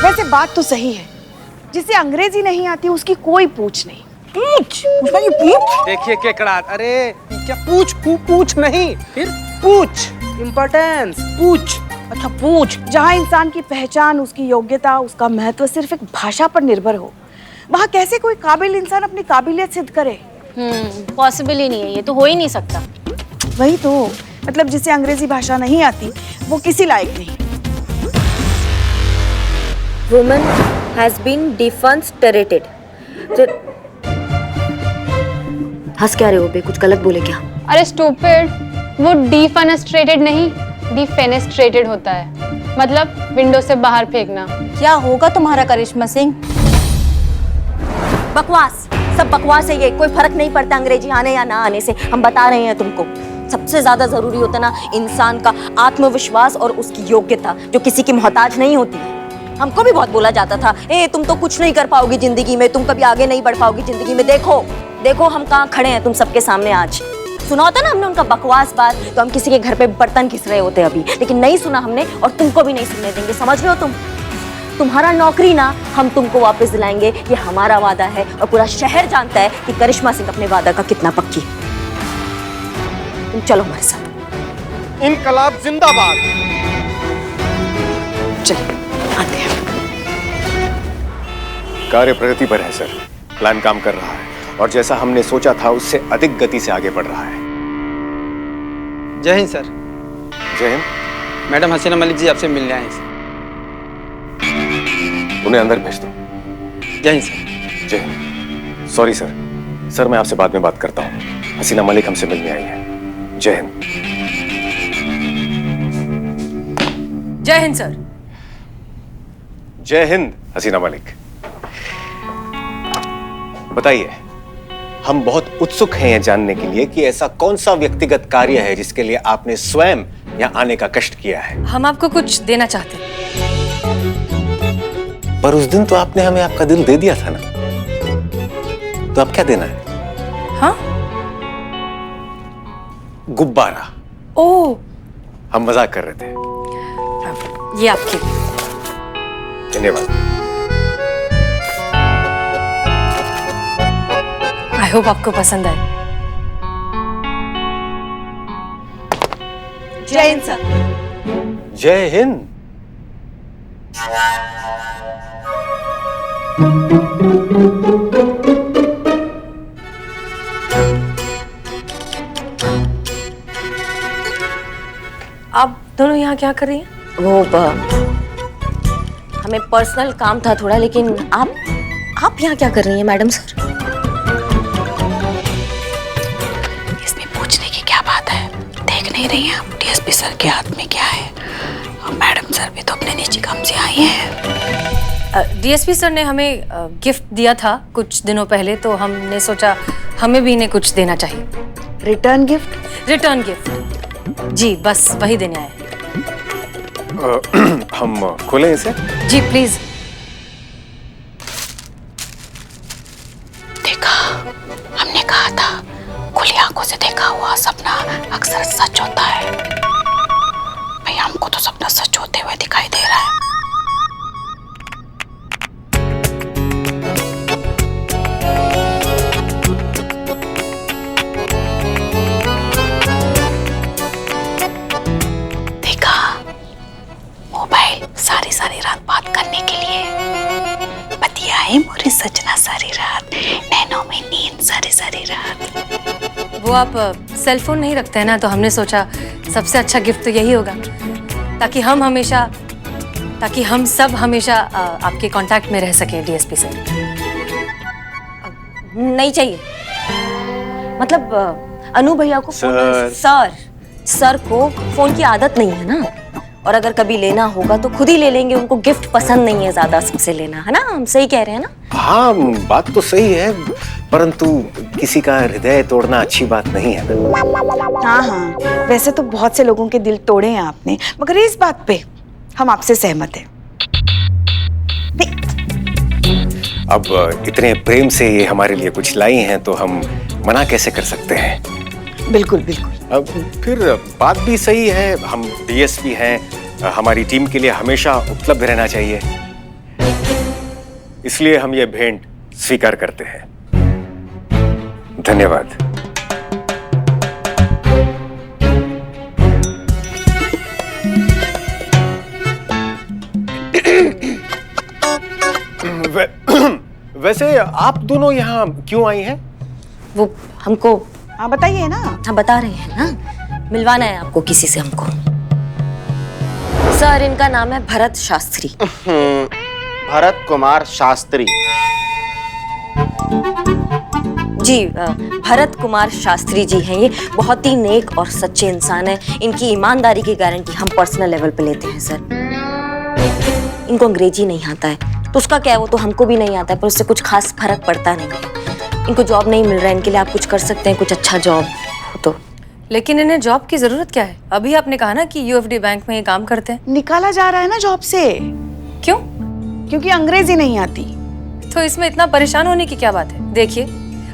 वैसे बात तो सही है, जिसे अंग्रेजी नहीं आती उसकी कोई पूछ नहीं। पूछ देखिए केकड़ा, अरे क्या पूछ नहीं, फिर पूछ इम्पोर्टेंस, पूछ। अच्छा पूछ। जहाँ इंसान की पहचान, उसकी योग्यता, उसका महत्व सिर्फ एक भाषा पर निर्भर हो, वहाँ कैसे कोई काबिल इंसान अपनी काबिलियत सिद्ध करे? पॉसिबल ही नहीं है, ये तो हो ही नहीं सकता। वही तो, मतलब जिसे अंग्रेजी भाषा नहीं आती वो किसी लायक नहीं। Woman has been defenestrated. हंस क्या रहे हो बे? कुछ गलत बोले क्या? अरे स्टूपिड, वो डिफेनेस्ट्रेटेड नहीं, डिफेनेस्ट्रेटेड होता है, मतलब विंडो से बाहर फेंकना। क्या होगा तुम्हारा करिश्मा सिंह? बकवास, सब बकवास है ये। कोई फर्क नहीं पड़ता अंग्रेजी आने या ना आने से। हम बता रहे हैं तुमको, सबसे ज्यादा जरूरी होता ना इंसान का आत्मविश्वास और उसकी योग्यता, जो किसी की मोहताज नहीं होती है। हमको भी बहुत बोला जाता था, तुम तो कुछ नहीं कर पाओगी जिंदगी में, तुम कभी आगे नहीं बढ़ पाओगी जिंदगी में। देखो हम कहाँ खड़े हैं तुम सबके सामने आज। सुना होता ना हमने उनका बकवास बात, तो हम किसी के घर पे बर्तन घिस रहे होते अभी, लेकिन नहीं सुना हमने और तुमको भी नहीं सुनने देंगे। समझ रहे हो तुम? तुम्हारा नौकरी ना हम तुमको वापस दिलाएंगे, ये हमारा वादा है और पूरा शहर जानता है कि करिश्मा सिंह अपने वादा का कितना पक्की है। तुम चलो हमारे साथ। इनकलाब जिंदाबाद। चलिए आते हैं। कार्य प्रगति पर है सर, प्लान काम कर रहा है और जैसा हमने सोचा था उससे अधिक गति से आगे बढ़ रहा है। जय हिंद सर। जय हिंद। मैडम हसीना मलिक जी आपसे मिलने आए हैं। उन्हें अंदर भेज दो। जय हिंद सर। जय हिंद। सॉरी सर, सर मैं आपसे बाद में बात करता हूँ। हसीना मलिक हमसे मिलने आई है। जय हिंद। जय हिंद सर। जय हिंद हसीना मलिक। बताइए, हम बहुत उत्सुक हैं ये जानने के लिए कि ऐसा कौन सा व्यक्तिगत कार्य है जिसके लिए आपने स्वयं यहाँ आने का कष्ट किया है। हम आपको कुछ देना चाहते हैं। पर उस दिन तो आपने हमें आपका दिल दे दिया था ना, तो अब क्या देना है? हाँ? गुब्बारा। ओह, हम मजाक कर रहे थे। ये आपके। धन्यवाद। आई होप आपको पसंद आए। जय हिंद सर। जय हिंद। आप दोनों यहाँ क्या कर रही हैं? वो हमें पर्सनल काम था थोड़ा, लेकिन आप यहाँ क्या कर रही हैं मैडम सर? इसमें पूछने की क्या बात है? देख नहीं रही हैं आप डीएसपी सर के हाथ में क्या है? और मैडम सर भी तो अपने निजी काम से आई हैं। डीएसपी सर ने हमें गिफ्ट दिया था कुछ दिनों पहले, तो हमने सोचा हमें भी इन्हें कुछ देना चाहिए। Return gift? रिटर्न गिफ्ट जी, बस वही देने आए हैं। हम खोलें इसे? जी प्लीज। देखा, हमने कहा था खुली आंखों से देखा हुआ सपना अक्सर सच होता है। भाई हमको तो सपना सच होते हुए दिखाई दे रहा है। सारी रात बात करने के लिए बतियाए मोरे सजना सारी रात, नैनों में नींद सारी रात। वो आप सेल फोन नहीं रखते हैं ना, तो हमने सोचा सबसे अच्छा गिफ्ट तो यही होगा, ताकि हम सब हमेशा आपके कांटेक्ट में रह सकें डीएसपी सर। नहीं चाहिए, मतलब अनु भैया को सर को फोन की आदत नहीं है ना, और अगर कभी लेना होगा तो खुद ही ले लेंगे। उनको गिफ्ट पसंद नहीं है ज्यादा सबसे लेना, है ना? हम सही कह रहे हैं ना? हाँ, बात तो सही है, परंतु किसी का हृदय तोड़ना अच्छी बात नहीं है। हाँ, वैसे तो बहुत से लोगों के दिल तोड़े हैं आपने, मगर इस बात पे हम आपसे सहमत हैं। अब इतने प्रेम से ये हमारे लिए कुछ लाई हैं, तो हम मना कैसे कर सकते हैं? बिल्कुल बिल्कुल। अब फिर बात भी सही है, हम डीएसपी हैं, हमारी टीम के लिए हमेशा उपलब्ध रहना चाहिए, इसलिए हम ये भेंट स्वीकार करते हैं। धन्यवाद। वैसे आप दोनों यहाँ क्यों आई हैं? वो हमको हाँ बताइए ना। हाँ बता रहे हैं ना, मिलवाना है आपको किसी से हमको। सर इनका नाम है भरत शास्त्री। भरत कुमार शास्त्री जी, भरत कुमार शास्त्री जी हैं। ये बहुत ही नेक और सच्चे इंसान हैं। इनकी ईमानदारी की गारंटी हम पर्सनल लेवल पे लेते हैं सर। इनको अंग्रेजी नहीं आता है, तो उसका क्या है, वो तो हमको भी नहीं आता है, पर उससे कुछ खास फर्क पड़ता नहीं है। इनको जॉब नहीं मिल रहा है, इनके लिए आप कुछ कर सकते हैं, कुछ अच्छा जॉब हो तो। लेकिन इन्हें जॉब की जरूरत क्या है? अभी आपने कहा ना कि यूएफडी बैंक में ये काम करते हैं। निकाला जा रहा है ना जॉब से। क्यों? क्योंकि अंग्रेजी नहीं आती। तो इसमें इतना परेशान होने की क्या बात है? देखिए,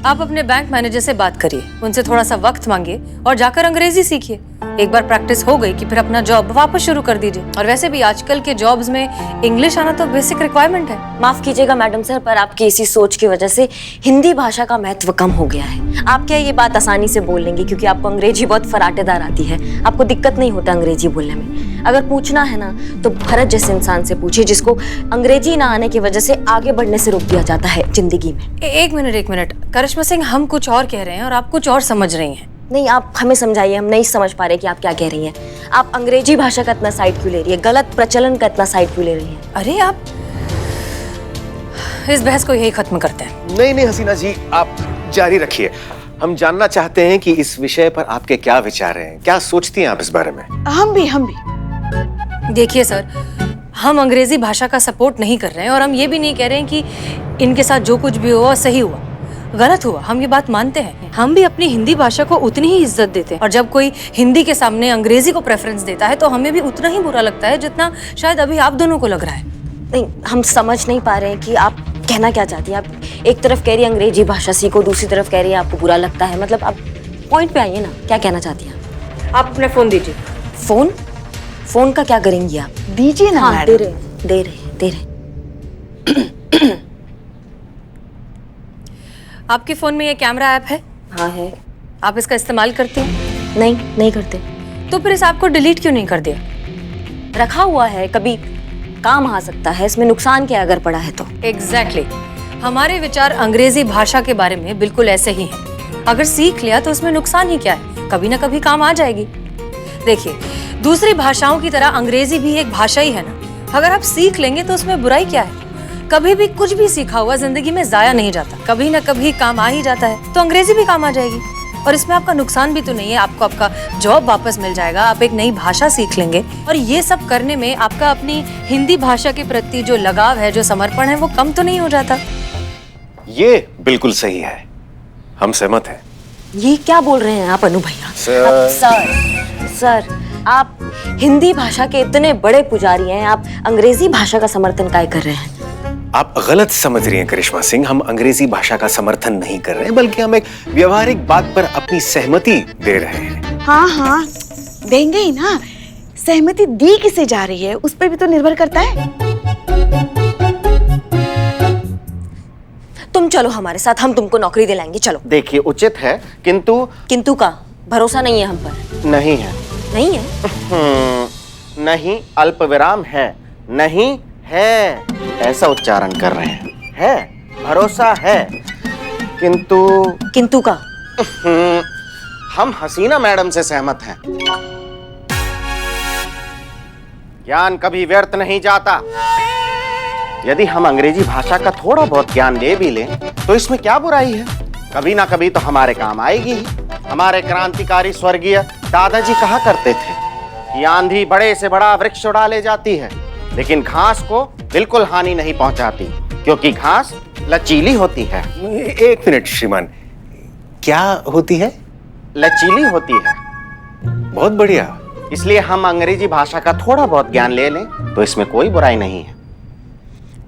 आप अपने बैंक मैनेजर से बात करिए, उनसे थोड़ा सा वक्त मांगिए और जाकर अंग्रेजी सीखिए। एक बार प्रैक्टिस हो गई कि फिर अपना जॉब वापस शुरू कर दीजिए। और वैसे भी आजकल के जॉब्स में इंग्लिश आना तो बेसिक रिक्वायरमेंट है। माफ कीजिएगा मैडम सर, पर आपकी इसी सोच की वजह से हिंदी भाषा का महत्व कम हो गया है। आप क्या ये बात आसानी से बोल लेंगे क्योंकि आपको अंग्रेजी बहुत फराटेदार आती है, आपको दिक्कत नहीं होता अंग्रेजी बोलने में। अगर पूछना है ना तो भरत जैसे इंसान से पूछिए जिसको अंग्रेजी ना आने की वजह से आगे बढ़ने से रोक दिया जाता है जिंदगी में। एक मिनट करिश्मा सिंह, हम कुछ और कह रहे हैं और आप कुछ और समझ रही हैं। नहीं, आप हमें समझाइए, हम नहीं समझ पा रहे कि आप क्या कह रही हैं। आप अंग्रेजी भाषा का इतना साइड क्यों ले रही है, गलत प्रचलन का इतना साइड क्यों ले रही हैं? अरे आप इस बहस को यही खत्म करते हैं। नहीं हसीना जी, आप जारी रखिए। हम जानना चाहते हैं कि इस विषय पर आपके क्या विचार हैं, क्या सोचती हैं आप इस बारे में? हम भी देखिए सर, हम अंग्रेजी भाषा का सपोर्ट नहीं कर रहे हैं और हम ये भी नहीं कह रहे हैं कि इनके साथ जो कुछ भी हुआ सही हुआ। गलत हुआ, हम ये बात मानते हैं। हम भी अपनी हिंदी भाषा को उतनी ही इज्जत देते हैं और जब कोई हिंदी के सामने अंग्रेजी को प्रेफरेंस देता है तो हमें भी उतना ही बुरा लगता है जितना शायद अभी आप दोनों को लग रहा है। नहीं, हम समझ नहीं पा रहे हैं कि आप कहना क्या चाहती हैं। आप एक तरफ कह रही है अंग्रेजी भाषा सीखो, दूसरी तरफ कह रही है आपको बुरा लगता है। मतलब आप पॉइंट पे आइए ना, क्या कहना चाहती हैं आप? अपना फोन दीजिए। फोन? फोन का क्या करेंगी आप? दीजिए ना। हाँ, दे रहे। आपके फोन में ये कैमरा ऐप है? हाँ है। आप इसका इस्तेमाल करते हैं? नहीं करते। तो फिर इस ऐप को डिलीट क्यों नहीं कर दिया? रखा हुआ है, कभी काम आ सकता है, इसमें नुकसान क्या अगर पड़ा है तो। एग्जैक्टली। हमारे विचार अंग्रेजी भाषा के बारे में बिल्कुल ऐसे ही हैं। अगर सीख लिया तो उसमें नुकसान ही क्या है, कभी ना कभी काम आ जाएगी। देखिए, दूसरी भाषाओं की तरह अंग्रेजी भी एक भाषा ही है ना। अगर आप सीख लेंगे तो उसमें बुराई क्या है? कभी भी कुछ भी सीखा हुआ जिंदगी में जाया नहीं जाता, कभी ना कभी काम आ ही जाता है। तो अंग्रेजी भी काम आ जाएगी और इसमें आपका नुकसान भी तो नहीं है। आपको आपका जॉब वापस मिल जाएगा, आप एक नई भाषा सीख लेंगे और ये सब करने में आपका अपनी हिंदी भाषा के प्रति जो लगाव है, जो समर्पण है, वो कम तो नहीं हो जाता? ये बिल्कुल सही है, हम सहमत हैं। ये क्या बोल रहे हैं आप अनु भैया? सर, आप हिंदी भाषा के इतने बड़े पुजारी हैं, आप अंग्रेजी भाषा का समर्थन काहे कर रहे हैं? आप गलत समझ रही हैं करिश्मा सिंह, हम अंग्रेजी भाषा का समर्थन नहीं कर रहे हैं, बल्कि हम एक व्यवहारिक बात पर अपनी सहमति दे रहे हैं। हाँ, देंगे ही ना। सहमति दी किसे जा रही है उस पर भी तो निर्भर करता है। तुम चलो हमारे साथ, हम तुमको नौकरी दिलाएंगे, चलो। देखिए, उचित है, किंतु का भरोसा नहीं है हम पर? नहीं है। नहीं, अल्प विराम है, नहीं है, ऐसा उच्चारण कर रहे हैं। है, भरोसा है, किंतु का हम हसीना मैडम से सहमत हैं। ज्ञान कभी व्यर्थ नहीं जाता। यदि हम अंग्रेजी भाषा का थोड़ा बहुत ज्ञान ले भी लें तो इसमें क्या बुराई है? कभी ना कभी तो हमारे काम आएगी ही। हमारे क्रांतिकारी स्वर्गीय दादाजी कहा करते थे कि आंधी बड़े से बड़ा वृक्ष उड़ा ले जाती है, लेकिन घास को बिल्कुल हानि नहीं पहुंचाती, क्योंकि घास लचीली होती है। एक मिनट श्रीमान, क्या होती है? लचीली होती है। बहुत बढ़िया। इसलिए हम अंग्रेजी भाषा का थोड़ा बहुत ज्ञान ले लें तो इसमें कोई बुराई नहीं है।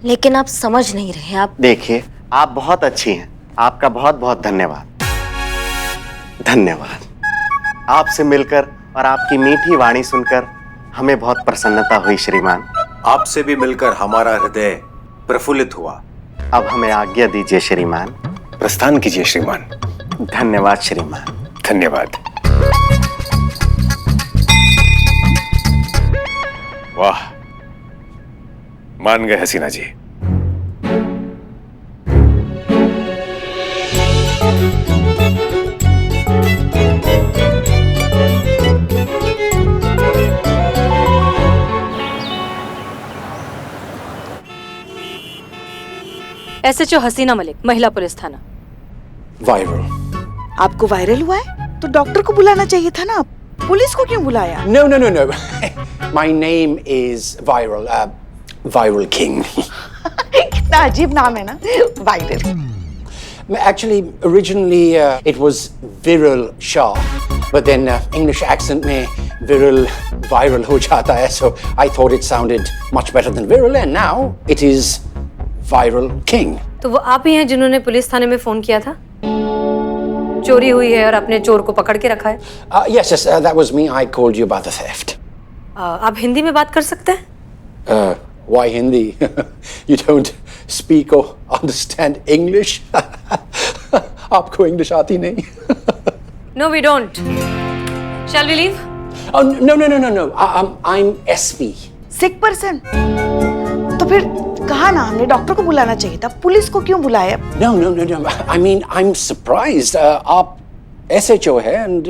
लेकिन आप समझ नहीं रहे। आप देखिए, आप बहुत अच्छी हैं, आपका बहुत बहुत धन्यवाद। आपसे मिलकर और आपकी मीठी वाणी सुनकर हमें बहुत प्रसन्नता हुई श्रीमान। आपसे भी मिलकर हमारा हृदय प्रफुल्लित हुआ। अब हमें आज्ञा दीजिए श्रीमान। प्रस्थान कीजिए श्रीमान। धन्यवाद श्रीमान। धन्यवाद। वाह, मान गए हसीना जी। SHO हसीना मलिक, महिला पुलिस थाना। वायरल। आपको वायरल हुआ है तो डॉक्टर को बुलाना चाहिए था ना, पुलिस को क्यों बुलाया? No. My name is Viral. Viral King. कितना अजीब नाम है ना, viral. Actually, originally it was Viral Shah, but then English accent में Viral viral हो जाता है, so I thought it sounded much better than Viral, and now it is Viral King. तो वो आप ही हैं जिन्होंने पुलिस थाने में फोन किया था? चोरी हुई है और अपने चोर को पकड़ के रखा है? Yes, that was me. I called you about the theft. आप हिंदी में बात कर सकते हैं? Why Hindi? You don't speak or understand English? आपको English आती नहीं? No, we don't. Shall we leave? Oh, no. I'm SP. Sick person? तो फिर कहा ना, हमने डॉक्टर को बुलाना चाहिए था, पुलिस को क्यों बुलाया? No. I mean, I'm surprised. आप SHO है and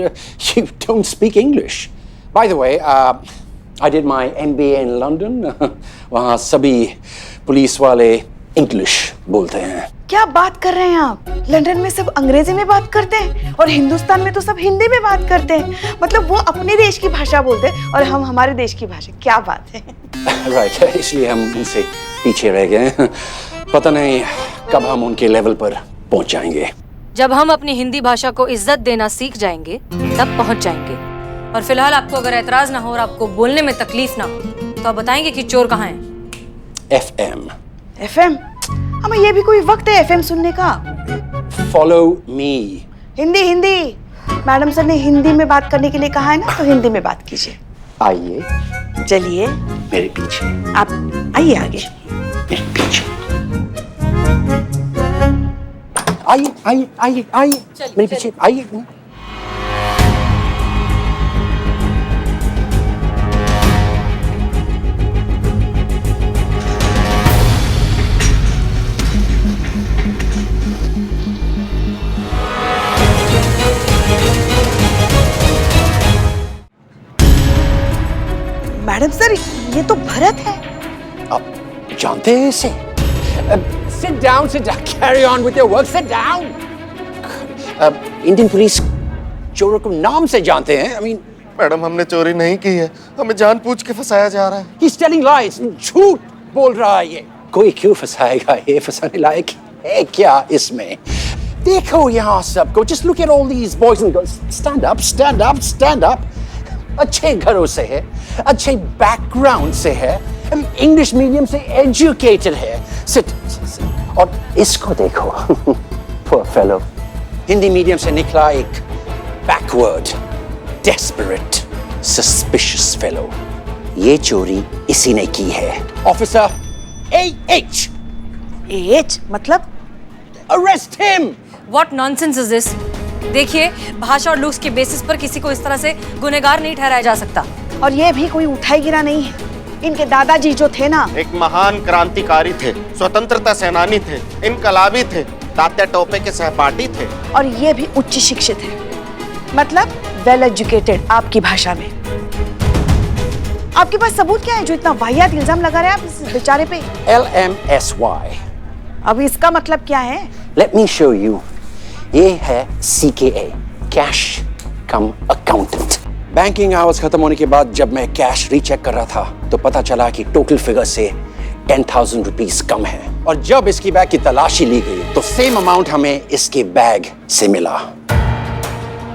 you don't speak English. By the way, I did my MBA in London. वहाँ सभी पुलिस वाले इंग्लिश बोलते हैं। क्या बात कर रहे हैं आप? लंदन में सब अंग्रेजी में बात करते हैं और हिंदुस्तान में तो सब हिंदी में बात करते हैं। मतलब वो अपने देश की भाषा बोलते हैं और हम हमारे देश की भाषा। क्या बात है? Right, इसलिए हम उनसे पीछे रह गए। पता नहीं कब हम उनके लेवल पर पहुंच जाएंगे। जब हम अपनी हिंदी भाषा को इज्जत देना सीख जाएंगे तब पहुंच जाएंगे। और फिलहाल आपको अगर एतराज ना हो और आपको बोलने में तकलीफ ना हो तो आप बताएंगे कि चोर कहाँ है? FM? हमें ये भी कोई वक्त है FM सुनने का? Follow me. Hindi Hindi. Madam sir ने हिंदी में बात करने के लिए कहा है ना, तो हिंदी में बात कीजिए। आइए चलिए मेरे पीछे। आप आइए आगे। मेरे पीछे आइए आइए आइए आइए मेरे पीछे आइए। मैडम सर ये तो भरत है। आप जानते हैं इसे? Sit down, carry on with your work, sit down. Indian police चोरों को नाम से जानते हैं। I mean, मैडम हमने चोरी नहीं की है, हमें जानबूझ के फंसाया जा रहा है। He's telling lies, झूठ बोल रहा है ये। कोई क्यों फंसाएगा? ये फंसाने लायक है क्या इसमें? देखो यहाँ सबको, just look at all these boys and girls. Stand up, stand up, stand up. अच्छे घरों से है, अच्छे बैकग्राउंड से है, इंग्लिश मीडियम से एजुकेटेड है। Sit. और इसको देखो, poor fellow, हिंदी मीडियम से निकला एक backward, desperate, suspicious fellow. ये चोरी इसी ने की है। Officer AH। AH मतलब? Arrest him! What nonsense is this? देखिए, भाषा और लुक्स के बेसिस पर किसी को इस तरह से गुनहगार नहीं ठहराया जा सकता। और ये भी कोई उठाई गिरा नहीं है। इनके दादाजी जो थे ना, एक महान क्रांतिकारी थे, स्वतंत्रता सेनानी थे, इनकलाबी थे, तात्या टोपे के सहपाठी थे। और ये भी उच्च शिक्षित है, मतलब वेल एजुकेटेड आपकी भाषा में। आपके पास सबूत क्या है जो इतना वाहियात इल्जाम लगा रहे हैं आप इस बेचारे पे? LMSY। अब इसका मतलब क्या है? Let me show you। ये है CKA, कैश कम अकाउंटेंट। बैंकिंग आवर्स खत्म होने के बाद जब मैं कैश रीचेक कर रहा था तो पता चला कि टोटल फिगर से 10,000 रुपीस कम है। और जब इसकी बैग की तलाशी ली गई तो सेम अमाउंट हमें इसके बैग से मिला।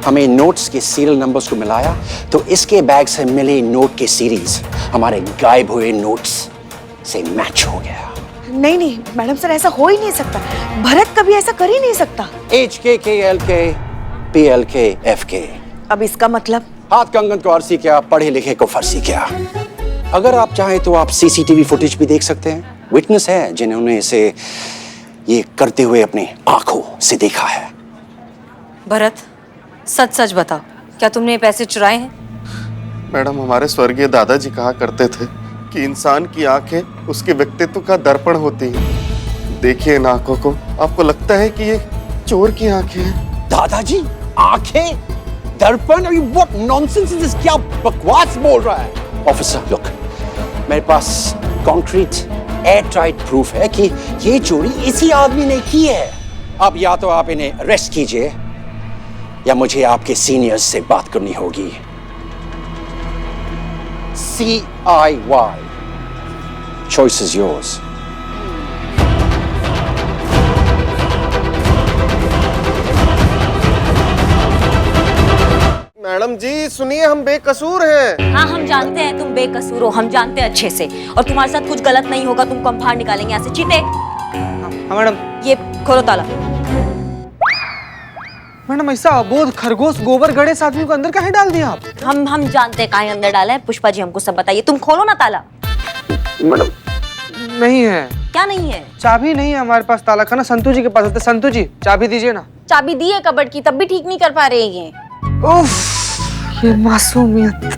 हमें नोट्स के सीरियल नंबर्स को मिलाया तो इसके बैग से मिले नोट के सीरीज हमारे गायब हुए नोट्स से मैच हो गया। नहीं नहीं मैडम सर, ऐसा हो ही नहीं सकता। भरत कभी ऐसा कर ही नहीं सकता। HKKLK PLK FK। अब इसका मतलब? हाथ कंगन को अरसी क्या, पढ़े लिखे को फर्सी क्या। अगर आप चाहें तो आप CCTV फुटेज भी देख सकते हैं। विटनेस है जिन्होंने इसे ये करते हुए अपनी आंखों से देखा है। भरत, सच सच बताओ, क्या तुमने ये पैसे चुराए हैं? मैडम हमारे स्वर्गीय दादाजी कहा करते थे कि इंसान की आंखें उसके व्यक्तित्व का दर्पण होती हैं। देखिए इन आंखों को, आपको लगता है कि ये चोर की आंखें हैं? दादाजी आंखें दर्पण? What nonsense is this? क्या बकवास बोल रहा है? ऑफिसर लुक, मेरे पास कॉन्क्रीट एयर टाइट प्रूफ है कि ये चोरी इसी आदमी ने की है। अब या तो आप इन्हें अरेस्ट कीजिए या मुझे आपके सीनियर्स से बात करनी होगी। CIY। Choice is yours। Madam जी सुनिए, हम बेकसूर हैं। हाँ हम जानते हैं तुम बेकसूर हो, हम जानते हैं अच्छे से। और तुम्हारे साथ कुछ गलत नहीं होगा, तुमको हम बाहर निकालेंगे यहाँ से। चीते हाँ मैडम। ये खोलो ताला। मैडम ऐसा अबोध खरगोश गोबर गणेश आदमी को अंदर काहे डाल दिया आप? हम जानते हैं काहे अंदर डाला है। पुष्पा जी हमको सब बताइए। तुम खोलो ना ताला। मैडम नहीं है। क्या नहीं है? चाबी नहीं है हमारे पास। ताला खाना संतू जी के पास होता है। संतू जी चाबी दीजिए ना। चाबी दी है कबर्ड की, तब भी ठीक नहीं कर पा रहे हैं ये। उफ, ये मासूमियत।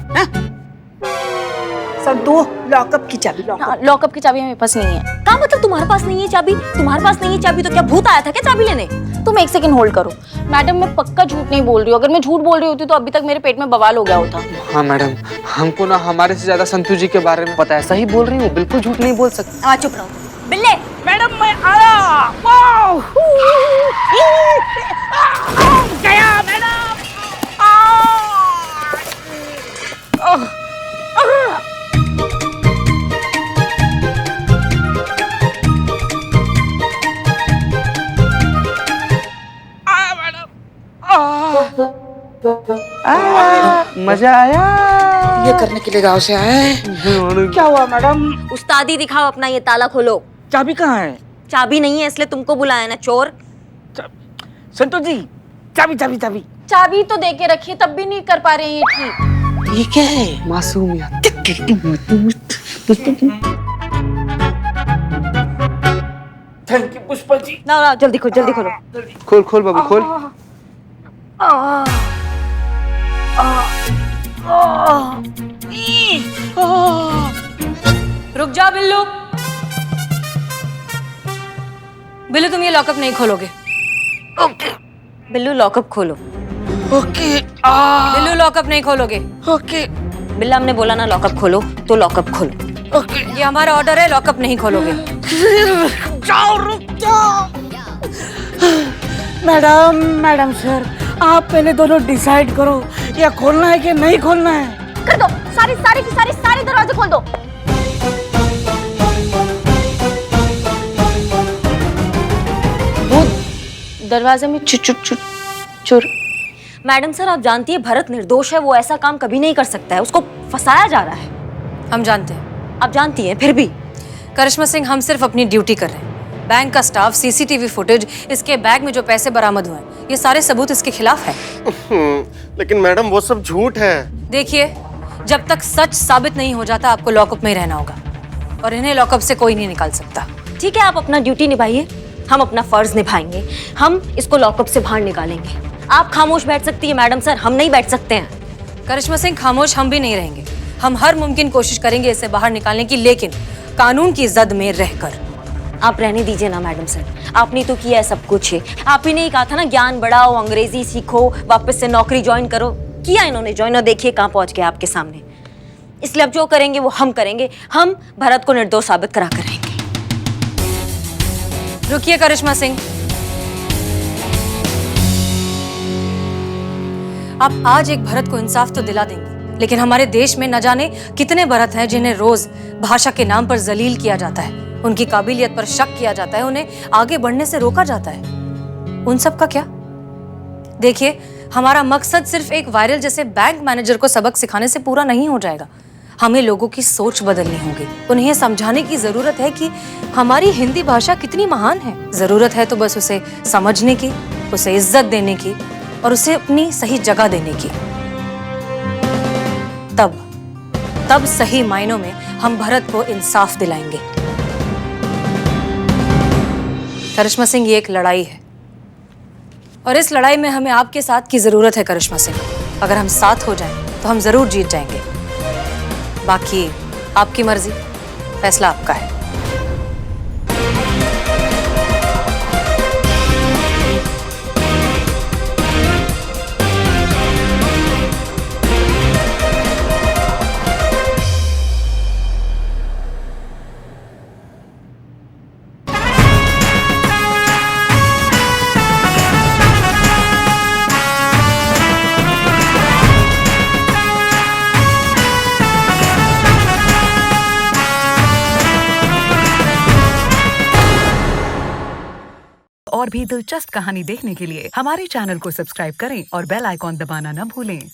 संतू लॉकअप की चाबी। लॉकअप की चाबी हमारे पास नहीं है। क्या मतलब तुम्हारे पास नहीं है चाबी? तुम्हारे पास नहीं है चाबी तो क्या भूत आया था क्या चाबी लेने? तुम एक सेकंड होल्ड करो। मैडम मैं पक्का झूठ नहीं बोल रही हूँ। अगर मैं झूठ बोल रही होती तो अभी तक मेरे पेट में बवाल हो गया होता। हाँ मैडम, हमको ना हमारे से ज्यादा संतू जी के बारे में पता है। सही बोल रही हूँ, बिल्कुल झूठ नहीं बोल सकती। चुप रहो बिल्ले। मैडम मैं आया। वाओ गया मैडम। मजा आया। ये करने के लिए गांव से आए हैं। क्या हुआ मैडम? उस्तादी दिखाओ अपना, ये ताला खोलो। चाबी कहाँ है? चाबी नहीं है इसलिए तुमको बुलाया ना, चोर। संतोष जी, चाबी चाबी चाबी। चाबी तो दे के रखिए, तब भी नहीं कर पा रहे हैं ये ठीक। ये क्या है? मासूमियत। Thank you Pushpa ji. ना जल्दी खोलो, जल्दी खोलो। खोल खोल बाबू खोल। रुक जा बिल्लू। बिल्लू तुम ये लॉकअप नहीं खोलोगे। ओके। बिल्लू लॉकअप खोलो। ओके। बिल्लू लॉकअप नहीं खोलोगे। ओके। बिल्ला हमने बोला ना लॉकअप खोलो, तो लॉकअप खोलो। ओके। ये हमारा ऑर्डर है, लॉकअप नहीं खोलोगे। जाओ, रुक जाओ। मैडम, मैडम सर, आप पहले दोनों डिसाइड करो, या खोलना है कि नहीं खोलना है। कर दो, सारे दरवाजे खोल दो। वो दरवाजे में चुर। मैडम सर, आप जानती है भरत निर्दोष है, वो ऐसा काम कभी नहीं कर सकता है, उसको फंसाया जा रहा है। हम जानते हैं। आप जानती हैं, फिर भी। करिश्मा सिंह, हम सिर्फ अपनी ड्यूटी कर रहे हैं। बैंक का स्टाफ, सीसीटीवी फुटेज, इसके बैग में जो पैसे बरामद हुए हैं, ये सारे सबूत इसके खिलाफ है। लेकिन मैडम वो सब झूठ है। देखिए, जब तक सच साबित नहीं हो जाता आपको लॉकअप में ही रहना होगा, और इन्हें लॉकअप से कोई नहीं निकाल सकता। ठीक है, आप अपना ड्यूटी निभाइए, हम अपना फर्ज निभाएंगे। हम इसको लॉकअप से बाहर निकालेंगे। आप खामोश बैठ सकती है मैडम सर, हम नहीं बैठ सकते हैं। करिश्मा सिंह, खामोश हम भी नहीं रहेंगे। हम हर मुमकिन कोशिश करेंगे इसे बाहर निकालने की, लेकिन कानून की जद में रहकर। आप रहने दीजिए ना मैडम सर, आपने तो किया है सब कुछ है। आप ही ने कहा था ना, ज्ञान बढ़ाओ, अंग्रेजी सीखो, वापस से नौकरी ज्वाइन करो। किया इन्होंने ज्वाइन, और देखिए कहाँ पहुंच गए आपके सामने। इसलिए अब जो करेंगे वो हम करेंगे। हम भरत को निर्दोष साबित करा कर रहेंगे। रुकिए करिश्मा सिंह, आप आज एक भरत को इंसाफ तो दिला देंगे, लेकिन हमारे देश में न जाने कितने भरत हैं जिन्हें रोज भाषा के नाम पर जलील किया जाता है, उनकी काबिलियत पर शक किया जाता है, उन्हें आगे बढ़ने से रोका जाता है। उन सब का क्या? देखिए, हमारा मकसद सिर्फ एक वायरल जैसे बैंक मैनेजर को सबक सिखाने से पूरा नहीं हो जाएगा। हमें लोगों की सोच बदलनी होगी। उन्हें समझाने की जरूरत है कि हमारी हिंदी भाषा कितनी महान है। जरूरत है तो बस उसे समझने की, उसे इज्जत देने की, और उसे अपनी सही जगह देने की। तब सही मायनों में हम भरत को इंसाफ दिलाएंगे। करिश्मा सिंह, ये एक लड़ाई है, और इस लड़ाई में हमें आपके साथ की जरूरत है करिश्मा सिंह। अगर हम साथ हो जाएं तो हम जरूर जीत जाएंगे। बाकी आपकी मर्जी, फैसला आपका है। और भी दिलचस्प कहानी देखने के लिए हमारे चैनल को सब्सक्राइब करें और बेल आइकॉन दबाना न भूलें।